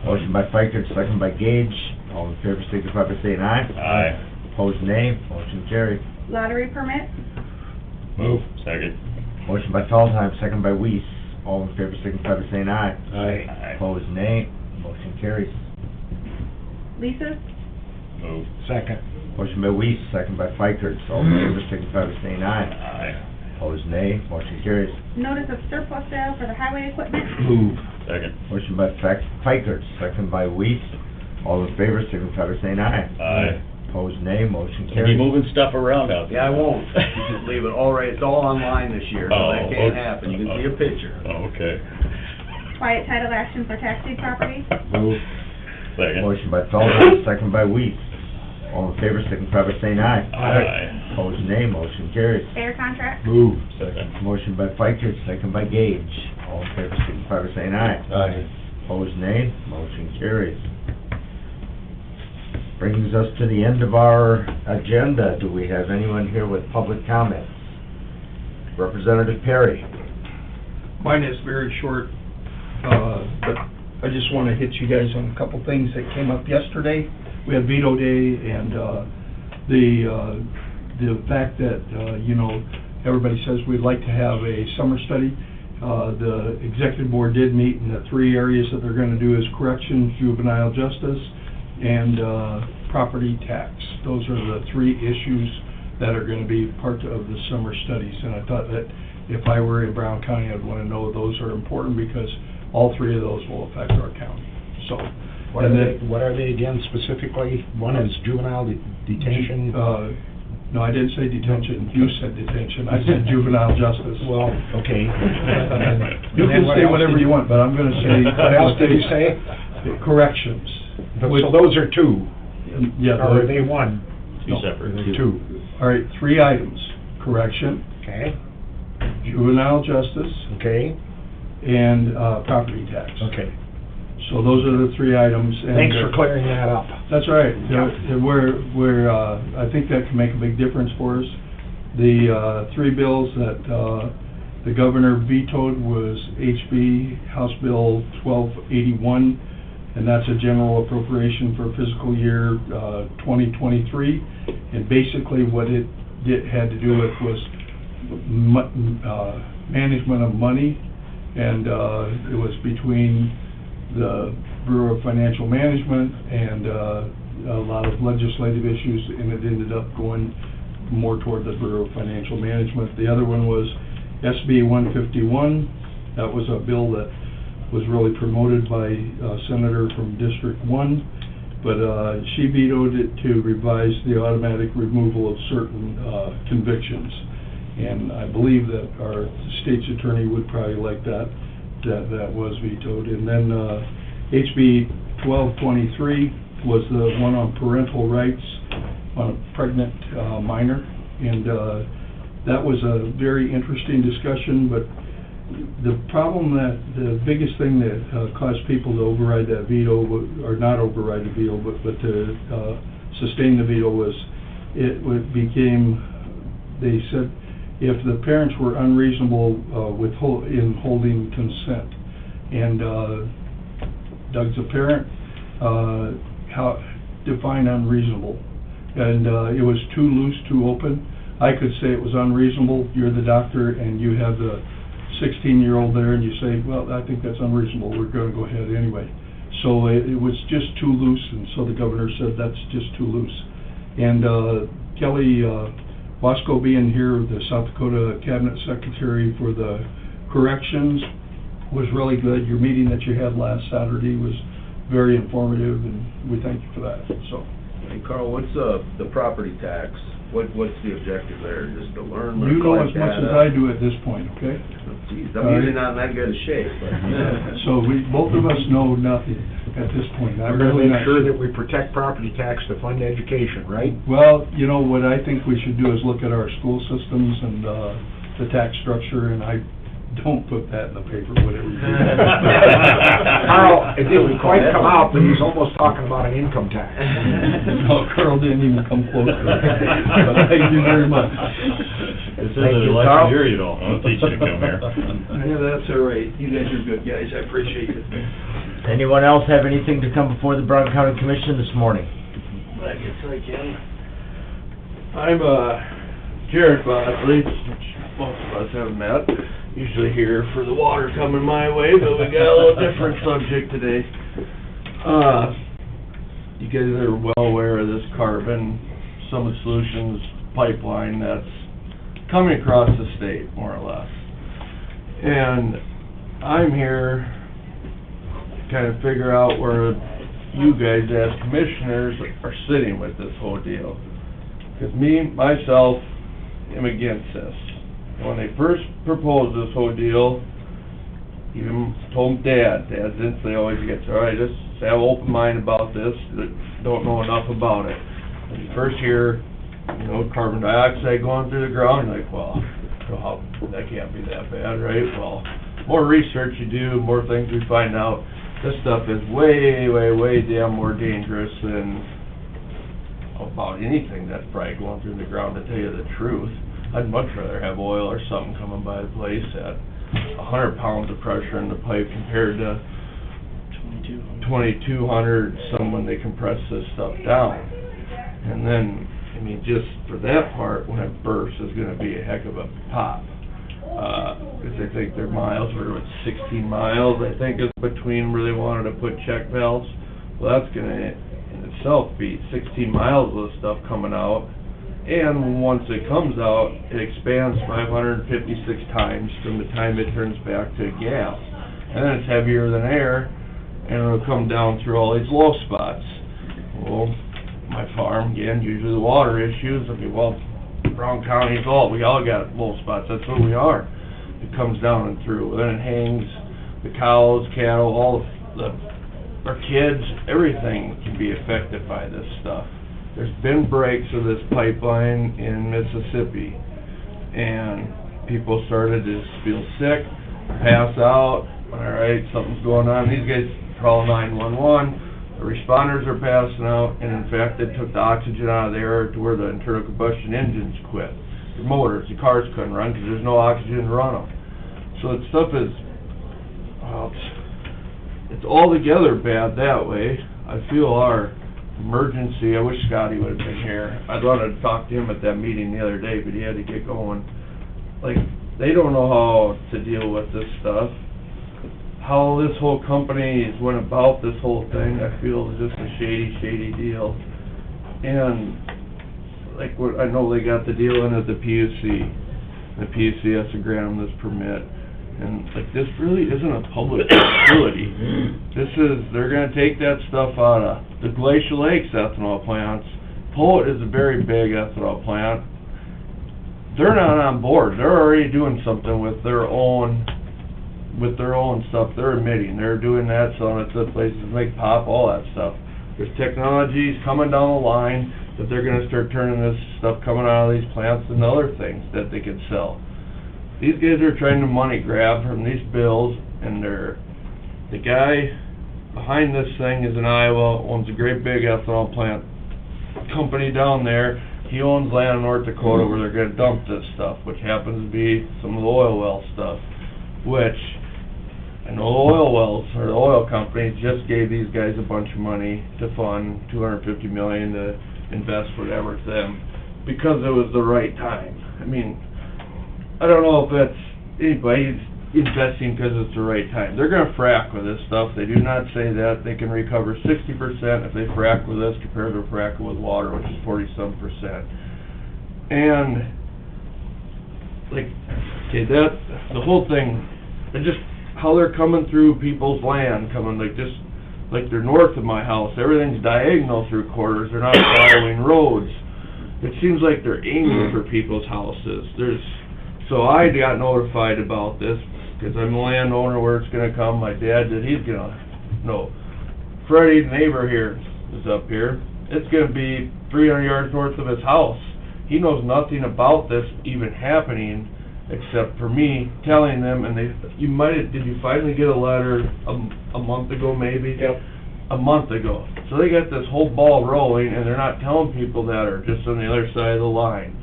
Motion by Fikert, second by Gage. All in favor, signify by saying aye. Aye. Opposed, nay. Motion carried. Lottery permit. Move. Second. Motion by Feldheim, second by Weiss. All in favor, signify by saying aye. Aye. Opposed, nay. Motion carries. Leases. Move. Second. Motion by Weiss, second by Fikert. All in favor, signify by saying aye. Aye. Opposed, nay. Motion carries. Notice of surplus sale for the highway equipment. Move. Second. Motion by Fikert, second by Weiss. All in favor, signify by saying aye. Aye. Opposed, nay. Motion Be carries. moving stuff around out there. Yeah, I won't. You just leave it all right, it's all online this year, so Oh, that can't okay. happen. You can see a picture. Oh, okay. quiet title action for tax deed property. Move. Second. Motion by Felder, second by Weiss. All in favor, signify by saying aye. Aye. Opposed, nay. Motion carries. Fair contract. Move. Second. Motion by Fikers, second by Gage. All in favor, signify by saying aye. Aye. Opposed, nay. Motion carries. Brings us to the end of our agenda. Do we have anyone here with public comments? Representative Perry. Mine is very short, but I just want to hit you guys on a couple things that came up yesterday. We had veto day, and the fact that, you know, everybody says we'd like to have a summer study. The executive board did meet, and the three areas that they're going to do is corrections, juvenile justice, and property tax. Those are the three issues that are going to be part of the summer studies. And I thought that if I were in Brown County, I'd want to know those are important because all three of those will affect our county. So, What are they again specifically? One is juvenile detention? No, I didn't say detention. You said detention. I said juvenile justice. Well, okay. You can say whatever you want, but I'm going to say... What else did you say? Corrections. So those are two? Yeah. Or are they one? Two separate. They're two. All right, three items. Correction, Okay, juvenile justice, okay, and property tax. okay. So those are the three items. And Thanks for clearing that up. That's all right. Yeah. I think that can make a big difference for us. The three bills that the governor vetoed was HB House Bill 1281, and that's a general appropriation for fiscal year 2023. And basically what it had to do with was management of money, and it was between the Bureau of Financial Management and a lot of legislative issues, and it ended up going more toward the Bureau of Financial Management. The other one was SB 151. That was a bill that was really promoted by a senator from District 1, but she vetoed it to revise the automatic removal of certain convictions. And I believe that our state's attorney would probably like that was vetoed. And then HB 1223 was the one on parental rights on a pregnant minor, and that was a very interesting discussion. But the problem the biggest thing that caused people to override that veto, or not override the veto, but to sustain the veto was they said if the parents were unreasonable in holding consent. And Doug's a parent, how define unreasonable? And it was too loose, too open. I could say it was unreasonable. You're the doctor, and you have the 16-year-old there, and you say, well, I think that's unreasonable. We're going to go ahead anyway. So it was just too loose, and so the governor said that's just too loose. And Kelly Bosco being here, the South Dakota Cabinet Secretary for the corrections, was really good. Your meeting that you had last Saturday was very informative, and we thank you for that. So, Hey Carl, what's the property tax? What's the objective there? Just to learn, you know as much as I do at this point, okay? Geez, I'm usually not in that good a shape, but... So both of us know nothing at this point. We're gonna make sure that we protect property tax to fund education, right? Well, you know, what I think we should do is look at our school systems and the tax structure, and I don't put that in the paper, whatever you do. Carl, it didn't quite come out, but he's almost talking about an income tax. No, Carl didn't even come close to that. But thank you very much. This is an election year, you know, I'll teach you to come here. Yeah, that's all right. You guys are good guys. I appreciate it. Anyone else have anything to come before the Brown County Commission this morning? I guess I can. I'm Jared Bosley, which most of us have met. Usually here for the water coming my way, but we got a little different subject today. You guys are well aware of this Carbon Summit Solutions pipeline that's coming across the state, more or less. And I'm here to kind of figure out where you guys as commissioners are sitting with this whole deal. Because myself, am against this. When they first proposed this whole deal, even told Dad instantly always gets, all right, just have an open mind about this, don't know enough about it. When you first hear, you know, carbon dioxide going through the ground, you're like, well, that can't be that bad, right? Well, more research you do, more things we find out, this stuff is way, way, way damn more dangerous than about anything that's probably going through the ground, to tell you the truth. I'd much rather have oil or something coming by the place at 100 pounds of pressure in the pipe compared to 2,200 some when they compress this stuff down. And then, I mean, just for that part, when it bursts, is gonna be a heck of a pop. 'Cause I think their miles were, 16 miles, I think, is between where they wanted to put check valves. Well, that's gonna in itself be 16 miles of stuff coming out. And once it comes out, it expands 556 times from the time it turns back to gas. And then it's heavier than air, and it'll come down through all these low spots. Well, my farm, again, usually the water issues, I mean, well, Brown County's we all got low spots, that's what we are. It comes down and through, then it hangs, the cows, cattle, all our kids, everything can be affected by this stuff. There's been breaks of this pipeline in Mississippi, and people started to feel sick, pass out, all right, something's going on. These guys call 911, the responders are passing out, and in fact, they took the oxygen out of the air to where the internal combustion engines quit. The motors, the cars couldn't run because there's no oxygen to run them. So that stuff is, well, it's altogether bad that way. I feel our emergency, I wish Scotty would have been here. I'd wanted to talk to him at that meeting the other day, but he had to get going. Like, they don't know how to deal with this stuff. How this whole company went about this whole thing, I feel is just a shady deal. And, like, what I know they got the deal in at the PUC. The PUC has to grant them this permit. And, like, this really isn't a public facility. This is, they're gonna take that stuff out of the Glacial Lakes ethanol plants. Poet is a very big ethanol plant. They're not on board. They're already doing something with their own stuff they're emitting. They're doing that, selling it to places to make pop, all that stuff. There's technologies coming down the line that they're gonna start turning this stuff coming out of these plants into other things that they could sell. These guys are trying to money grab from these bills, and the guy behind this thing is in Iowa, owns a great big ethanol plant company down there. He owns land in North Dakota where they're gonna dump this stuff, which happens to be some of the oil well stuff, which I know the oil wells, or the oil companies just gave these guys a bunch of money to fund $250 million to invest whatever to them, because it was the right time. I mean, I don't know if that's anybody's investing because it's the right time. They're gonna frack with this stuff. They do not say that. They can recover 60% if they frack with this compared to fracking with water, which is 40-some%. And, like, okay, the whole thing, and just how they're coming through people's land, like they're north of my house, everything's diagonal through quarters, they're not following roads. It seems like they're aiming for people's houses. So I got notified about this, because I'm the landowner where it's gonna come. My dad did, Freddie, the neighbor here, is up here. It's gonna be 300 yards north of his house. He knows nothing about this even happening, except for me telling them, and did you finally get a letter a month ago maybe? Yep. A month ago. So they got this whole ball rolling, and they're not telling people that are just on the other side of the line.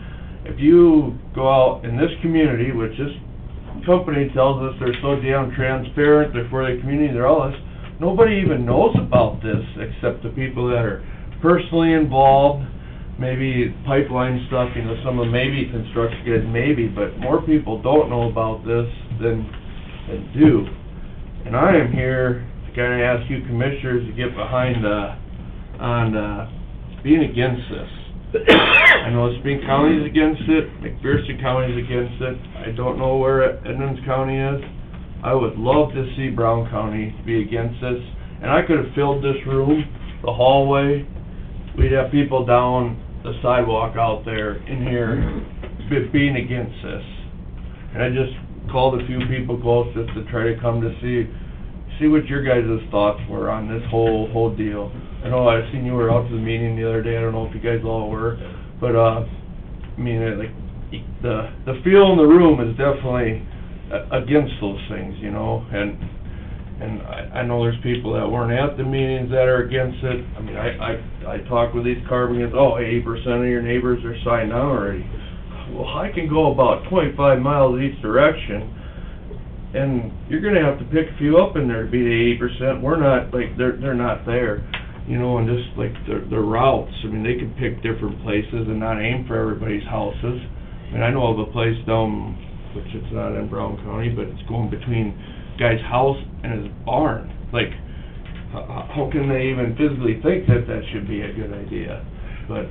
If you go out in this community, which this company tells us they're so damn transparent, they're for the community, they're all this, nobody even knows about this except the people that are personally involved, maybe pipeline stuff, some of maybe construction guys, maybe, but more people don't know about this than do. And I am here to kind of ask you commissioners to get behind being against this. I know Spring County's against it, McPherson County's against it. I don't know where Edmonds County is. I would love to see Brown County be against this. And I could have filled this room, the hallway. We'd have people down the sidewalk out there in here being against this. And I just called a few people close just to try to come to see what your guys' thoughts were on this whole deal. I know I seen you were out to the meeting the other day, I don't know if you guys all were, but, I mean, like, the feel in the room is definitely against those things, you know, and I know there's people that weren't at the meetings that are against it. I mean, I talk with these carbon guys, 80% of your neighbors are signed on already. Well, I can go about 25 miles each direction, and you're gonna have to pick a few up in there to be the 80%. We're not, like, they're not there, you know, and just like the routes, I mean, they can pick different places and not aim for everybody's houses. I mean, I know of a place down, which it's not in Brown County, but it's going between guy's house and his barn. Like, how can they even physically think that that should be a good idea? But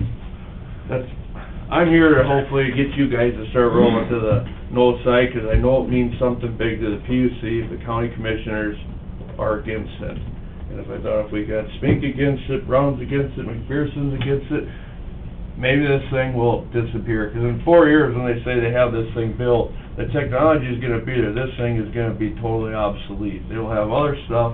I'm here to hopefully get you guys to start rolling to the no side, because I know it means something big to the PUC if the county commissioners are against it. And if I thought if we got Spink against it, Brown's against it, McPherson's against it, maybe this thing will disappear. Because in 4 years, when they say they have this thing built, the technology is gonna be there. This thing is gonna be totally obsolete. They'll have other stuff.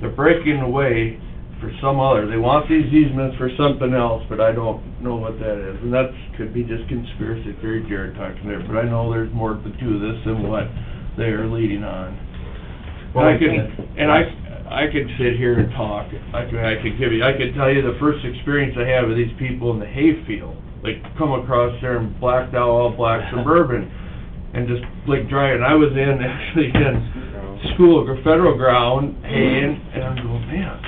They're breaking away for some other. They want these easements for something else, but I don't know what that is. And that could be just conspiracy theory Jared talking there, but I know there's more to this than what they are leading on. I could sit here and talk. I could tell you the first experience I had with these people in the hayfield. Like, come across there in blacked out, all black Suburban, and just like driving. I was actually in school, federal ground, haying, and I'm going, man,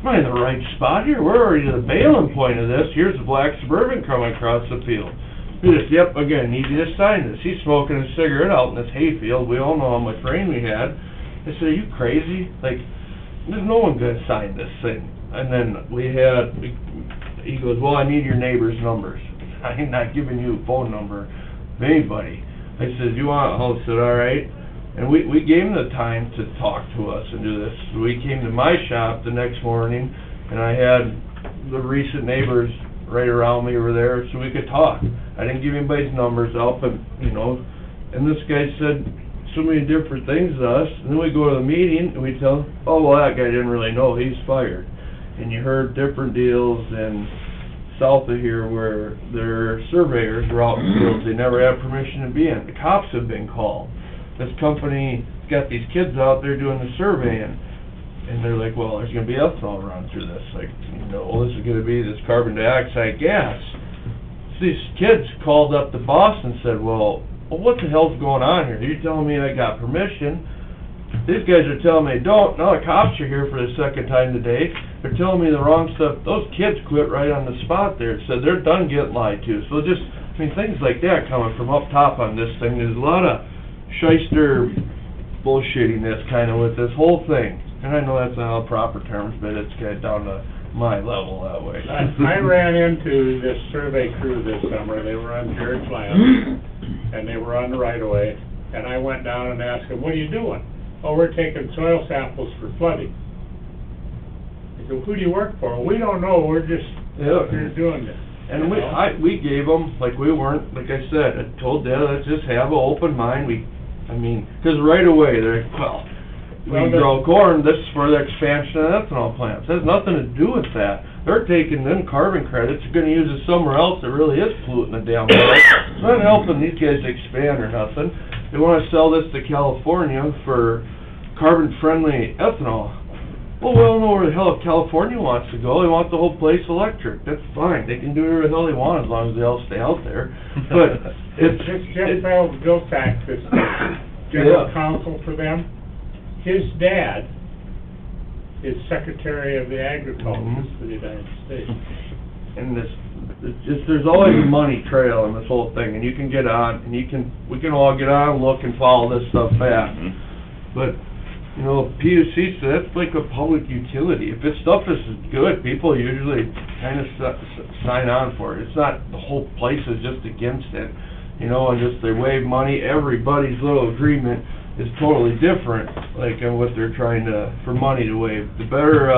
am I in the right spot here? We're already to the bailing point of this. Here's a black Suburban coming across the field. He just, yep, again, need you to sign this. He's smoking a cigarette out in this hayfield. We all know how much rain we had. I said, are you crazy? Like, there's no one gonna sign this thing. And then he goes, well, I need your neighbor's numbers. I'm not giving you a phone number of anybody. I said, you want, I said, all right. And we gave him the time to talk to us and do this. So we came to my shop the next morning, and I had the recent neighbors right around me were there so we could talk. I didn't give anybody's numbers out, but, you know, and this guy said so many different things to us, and then we go to the meeting, and we tell him, oh, well, that guy didn't really know, he's fired. And you heard different deals in south of here where their surveyors were out in fields they never had permission to be in. The cops have been called. This company got these kids out there doing the surveying, and they're like, well, there's gonna be ethanol run through this. Like, no, this is gonna be this carbon dioxide gas. So these kids called up the boss and said, well, what the hell's going on here? You're telling me I got permission. These guys are telling me I don't. Now the cops are here for the second time today. They're telling me the wrong stuff. Those kids quit right on the spot there. It said they're done getting lied to. So just, I mean, things like that coming from up top on this thing. There's a lot of shyster bullshittiness kind of with this whole thing. And I know that's not all proper terms, but it's kind of down to my level that way. I ran into this survey crew this summer. They were on Jared's land, and they were on the right-of-way, and I went down and asked them, what are you doing? Oh, we're taking soil samples for flooding. I said, who do you work for? Well, we don't know, we're just out here doing this. And we gave them, like, we weren't, like I said, I told Dad, let's just have an open mind. Because right away, they're like, well, we grow corn, this is for the expansion of ethanol plants. It has nothing to do with that. They're taking them carbon credits, they're gonna use it somewhere else that really is polluting the damn world. It's not helping these guys expand or nothing. They wanna sell this to California for carbon-friendly ethanol. Well, we don't know where the hell California wants to go. They want the whole place electric. That's fine. They can do whatever the hell they want as long as they all stay out there. But Jeff Vilsack, this general counsel for them, his dad is Secretary of the Agriculture for the United States. And there's always a money trail in this whole thing, and you can get on, and we can all get on, look, and follow this stuff back. But, you know, PUC, that's like a public utility. If this stuff is good, people usually kind of sign on for it. It's not the whole place is just against it, you know, and just they waive money. Everybody's little agreement is totally different, like, and what they're trying to, for money to waive. The better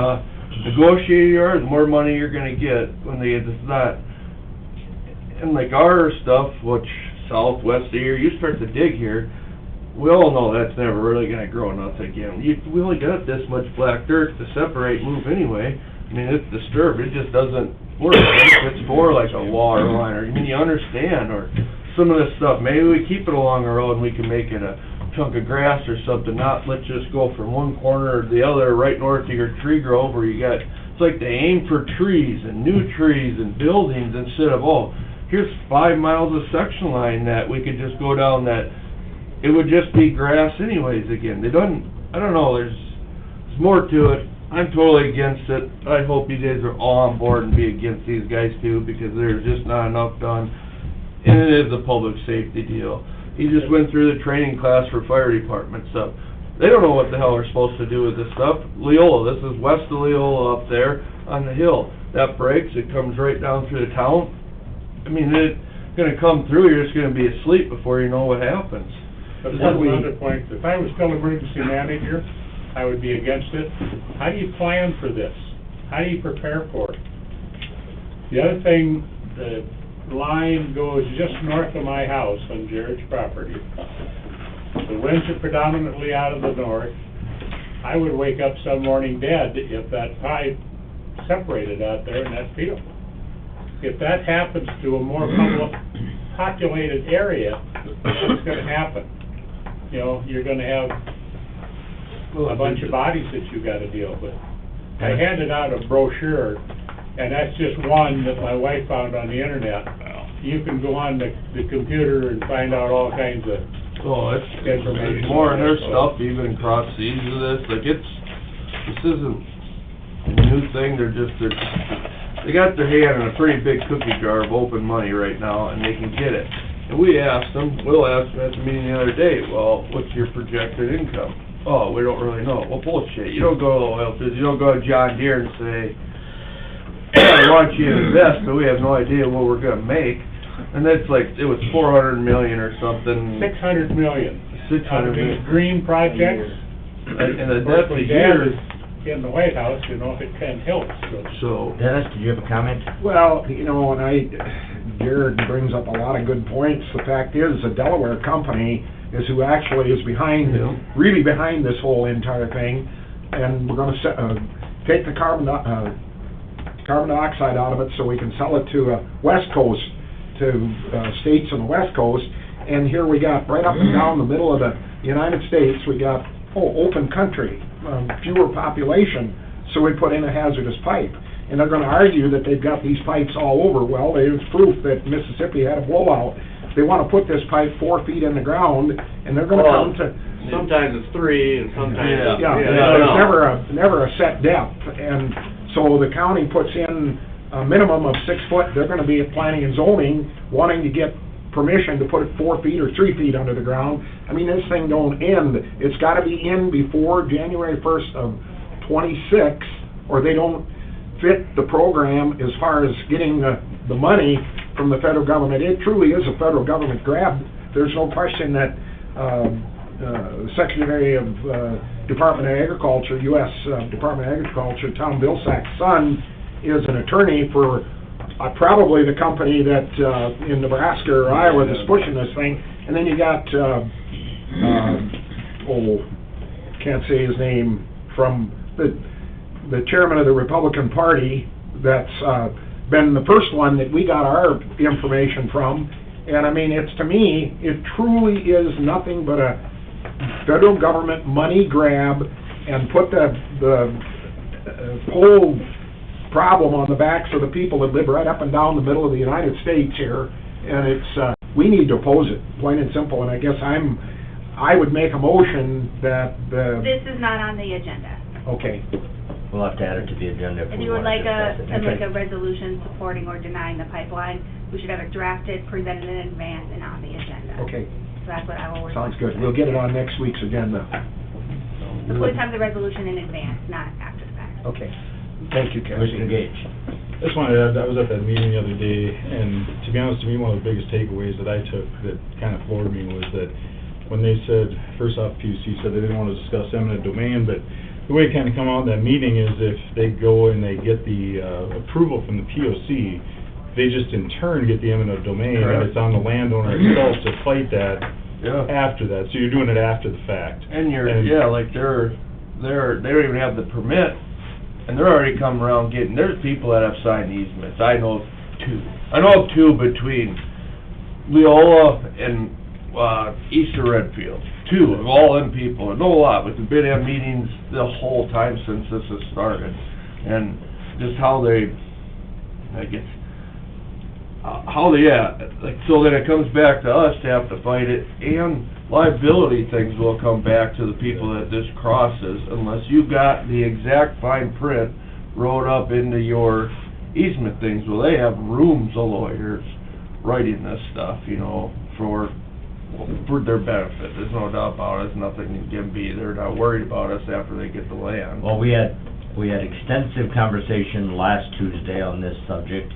negotiator you are, the more money you're gonna get when they get that. And like our stuff, which southwest of here, you start to dig here, we all know that's never really gonna grow nothing again. We only got this much black dirt to separate and move anyway. I mean, it's disturbed, it just doesn't work. It's for like a water line, or, I mean, you understand, or some of this stuff, maybe we keep it along the road and we can make it a chunk of grass or something, not let's just go from one corner to the other, right north of your tree grove, where you got, it's like they aim for trees and new trees and buildings instead of, oh, here's 5 miles of section line that we could just go down that, it would just be grass anyways again. They don't, I don't know, there's more to it. I'm totally against it. I hope you guys are all on board and be against these guys too, because there's just not enough done. And it is a public safety deal. He just went through the training class for fire department stuff. They don't know what the hell they're supposed to do with this stuff. Leola, this is west of Leola up there on the hill. That breaks, it comes right down through the town. I mean, it's gonna come through, you're just gonna be asleep before you know what happens. But one other point, if I was still emergency manager, I would be against it. How do you plan for this? How do you prepare for it? The other thing, the line goes just north of my house on Jared's property. The winds are predominantly out of the north. I would wake up some morning dead if that pipe separated out there in that field. If that happens to a more populated area, what's gonna happen? You know, you're gonna have a bunch of bodies that you gotta deal with. I handed out a brochure, and that's just one that my wife found on the internet. You can go on the computer and find out all kinds of information. There's more, and there's stuff even across seas of this, like this isn't a new thing, they got their hand in a pretty big cookie jar of open money right now, and they can get it. And we asked them, Will asked them at the meeting the other day, well, what's your projected income? Oh, we don't really know. Well, bullshit, you don't go to the oil fields, you don't go to John Deere and say, I want you to invest, but we have no idea what we're gonna make. And that's like, it was 400 million or something. 600 million. 600 million. These green projects. And that's a year. In the White House, you know, if it can help, so. Dennis, did you have a comment? Well, you know, Jared brings up a lot of good points. The fact is, a Delaware company is who actually is behind, really behind this whole entire thing. And we're gonna take the carbon dioxide out of it so we can sell it to West Coast, to states on the West Coast. And here we got, right up and down the middle of the United States, we got, open country, fewer population, so we put in a hazardous pipe. And they're gonna argue that they've got these pipes all over. Well, there's proof that Mississippi had a blowout. They wanna put this pipe 4 feet in the ground, and they're gonna come to... Sometimes it's 3, and sometimes... There's never a set depth, and so the county puts in a minimum of 6 foot. They're gonna be at planning and zoning, wanting to get permission to put it 4 feet or 3 feet under the ground. I mean, this thing don't end. It's gotta be in before January 1st of '26, or they don't fit the program as far as getting the money from the federal government. It truly is a federal government grab. There's no question that Secretary of Department of Agriculture, U.S. Department of Agriculture, Tom Vilsack's son, is an attorney for probably the company that in Nebraska or Iowa that's pushing this thing. And then you got, can't say his name, from the chairman of the Republican Party that's been the first one that we got our information from. And I mean, to me, it truly is nothing but a federal government money grab, and put the whole problem on the backs of the people that live right up and down the middle of the United States here. And it's we need to oppose it, plain and simple. And I guess I would make a motion that This is not on the agenda. Okay. We'll have to add it to the agenda If you would like to make a resolution supporting or denying the pipeline, we should have it drafted, presented in advance, and on the agenda. Okay. So that's what I will work on. Sounds good. We'll get it on next week's agenda. So please have the resolution in advance, not after the fact. Okay. Thank you, Kathy. Commissioner Gage. I just wanted to add, I was at that meeting the other day, and to be honest, to me, one of the biggest takeaways that I took that kind of floored me was that when they said, first off, PUC said they didn't want to discuss eminent domain, but the way it kind of come out in that meeting is if they go and they get the approval from the POC, they just in turn get the eminent domain, and it's on the landowner itself to fight that Yeah. after that, so you're doing it after the fact. And yeah, like they don't even have the permit, and they're already coming around there's people that have signed easements, I know of two between Leola and, east of Redfield. Two of all them people, I know a lot, but they've been at meetings the whole time since this has started. And just how they, I guess, like, so then it comes back to us to have to fight it, and liability things will come back to the people that this crosses, unless you've got the exact fine print wrote up into your easement things. Well, they have rooms of lawyers writing this stuff, you know, for their benefit. There's no doubt about it. There's nothing can be. They're not worried about us after they get the land. Well, we had extensive conversation last Tuesday on this subject.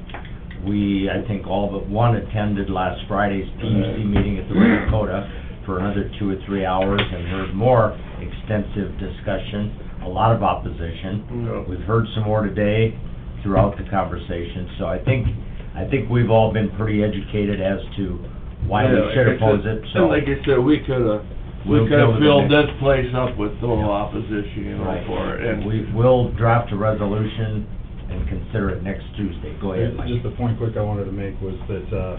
We, I think all but one attended last Friday's PUC meeting at the Red Dakota for another 2 or 3 hours and heard more extensive discussion, a lot of opposition. We've heard some more today throughout the conversation, so I think we've all been pretty educated as to why we should oppose it, so. And like I said, we could've filled this place up with total opposition, you know, for it, and We'll draft a resolution and consider it next Tuesday. Go ahead, Mike. Just the point quick I wanted to make was that,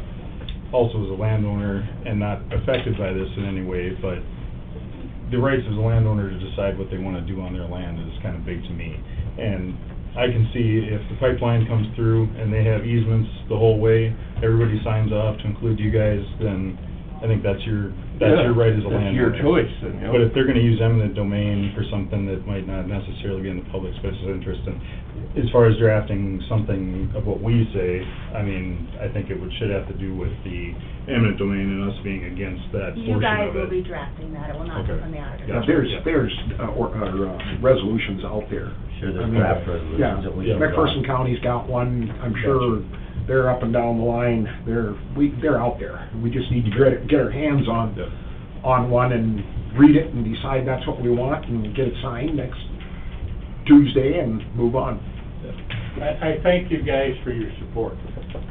also as a landowner, and not affected by this in any way, but the rights as a landowner to decide what they wanna do on their land is kinda big to me. And I can see if the pipeline comes through and they have easements the whole way, everybody signs off to include you guys, then I think that's your right as a landowner. That's your choice, then, you know. But if they're gonna use eminent domain for something that might not necessarily be in the public's best interest, and as far as drafting something of what we say, I mean, I think it should have to do with the eminent domain and us being against that portion You guys of will it. be drafting that, it will not come from the auditor. Yeah, there's resolutions out there. Sure, I there's mean, draft resolutions yeah, that we can McPherson draw. County's got one, I'm sure they're up and down the line, they're out there. We just need to get our hands on one and read it and decide that's what we want and get it signed next Tuesday and move on. I thank you guys for your support.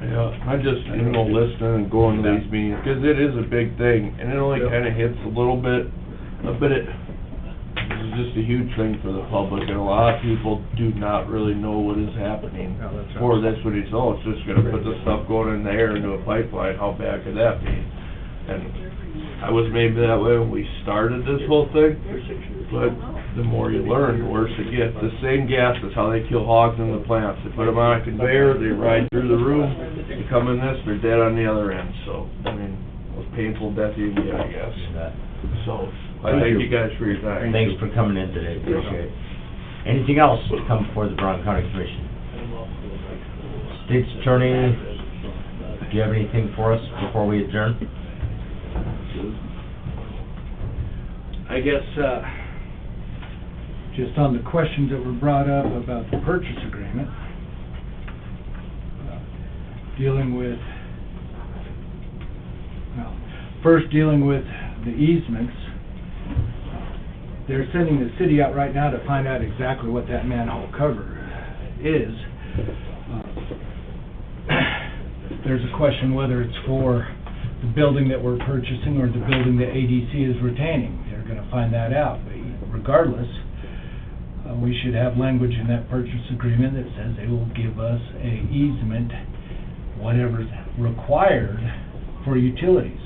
Yeah, I just, you know, listening and going to these meetings, because it is a big thing, and it only kinda hits a little bit, but it's just a huge thing for the public, and a lot of people do not really know what is happening. Or that's what it's just gonna put the stuff going in the air into a pipeline, how bad could that be? And I was maybe that way when we started this whole thing, but the more you learn, the worse it gets. The same gas is how they kill hogs in the plants. They put them on a conveyor, they ride through the room, they come in this, they're dead on the other end. So, I mean, most painful death you can get, I guess. So, I thank you guys for your time. Thanks for coming in today, appreciate it. Anything else to come before the Brown County Commission? State's Attorney, do you have anything for us before we adjourn? I guess, just on the questions that were brought up about the purchase agreement, first dealing with the easements, they're sending the city out right now to find out exactly what that manhole cover is. There's a question whether it's for the building that we're purchasing or the building that ADC is retaining. They're gonna find that out, but regardless, we should have language in that purchase agreement that says they will give us a easement, whatever's required for utilities.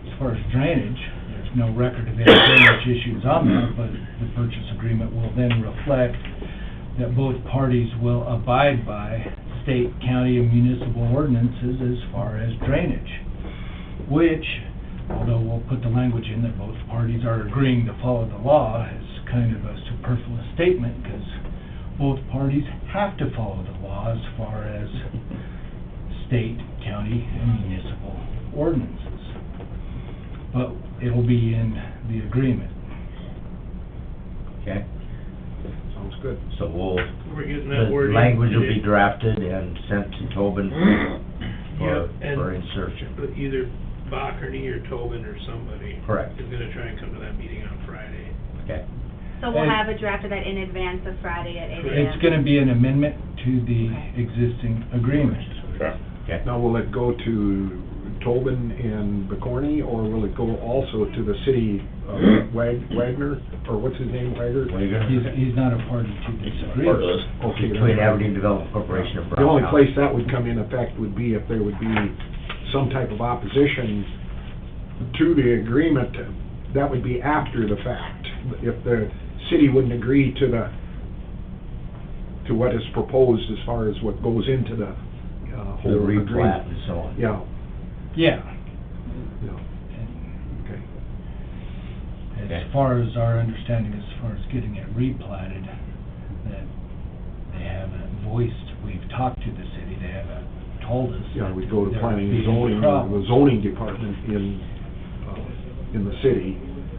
As far as drainage, there's no record of any drainage issues on that, but the purchase agreement will then reflect that both parties will abide by state, county, and municipal ordinances as far as drainage, which, although we'll put the language in that both parties are agreeing to follow the law, is kind of a superfluous statement, because both parties have to follow the law as far as state, county, and municipal ordinances. But it'll be in the agreement. Okay. Sounds good. So We're getting that word the in language will today. be drafted and sent to Tobin for insertion. But either Bacherney or Tobin or somebody. Correct. Is gonna try and come to that meeting on Friday. Okay. So we'll have a draft of that in advance of Friday at 8 a.m. It's gonna be an amendment to the existing agreement. Now, will it go to Tobin and Bacorny, or will it go also to the city, Wagner, or what's his name, Wagner? He's not a party to this agreement. Part of this. Okay. Between Aberdeen Development Corporation and Brown The only County. place that would come in effect would be if there would be some type of opposition to the agreement. That would be after the fact. If the city wouldn't agree to what is proposed as far as what goes into the whole The agreement. replat and so on. Yeah, Yeah. yeah, okay. As far as our understanding, as far as getting it replatted, that they haven't voiced, we've talked to the city, they haven't told us. Yeah, we'd go to there planning would and be any zoning, problem. the zoning department in the city,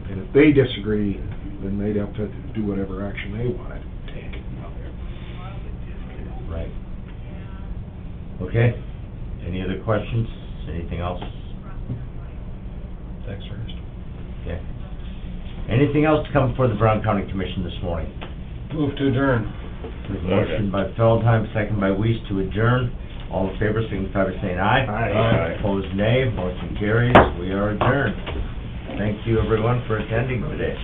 and if they disagree, then they'd have to do whatever action they wanted to take. Right. Okay, any other questions, anything else? Thanks, Ernest. Okay. Anything else to come before the Brown County Commission this morning? Move to adjourn. Motion by Feldheim, second by Weiss to adjourn. All in favor, signify by saying aye. Aye. Opposed, nay. Motion carries. We are adjourned. Thank you, everyone, for attending today.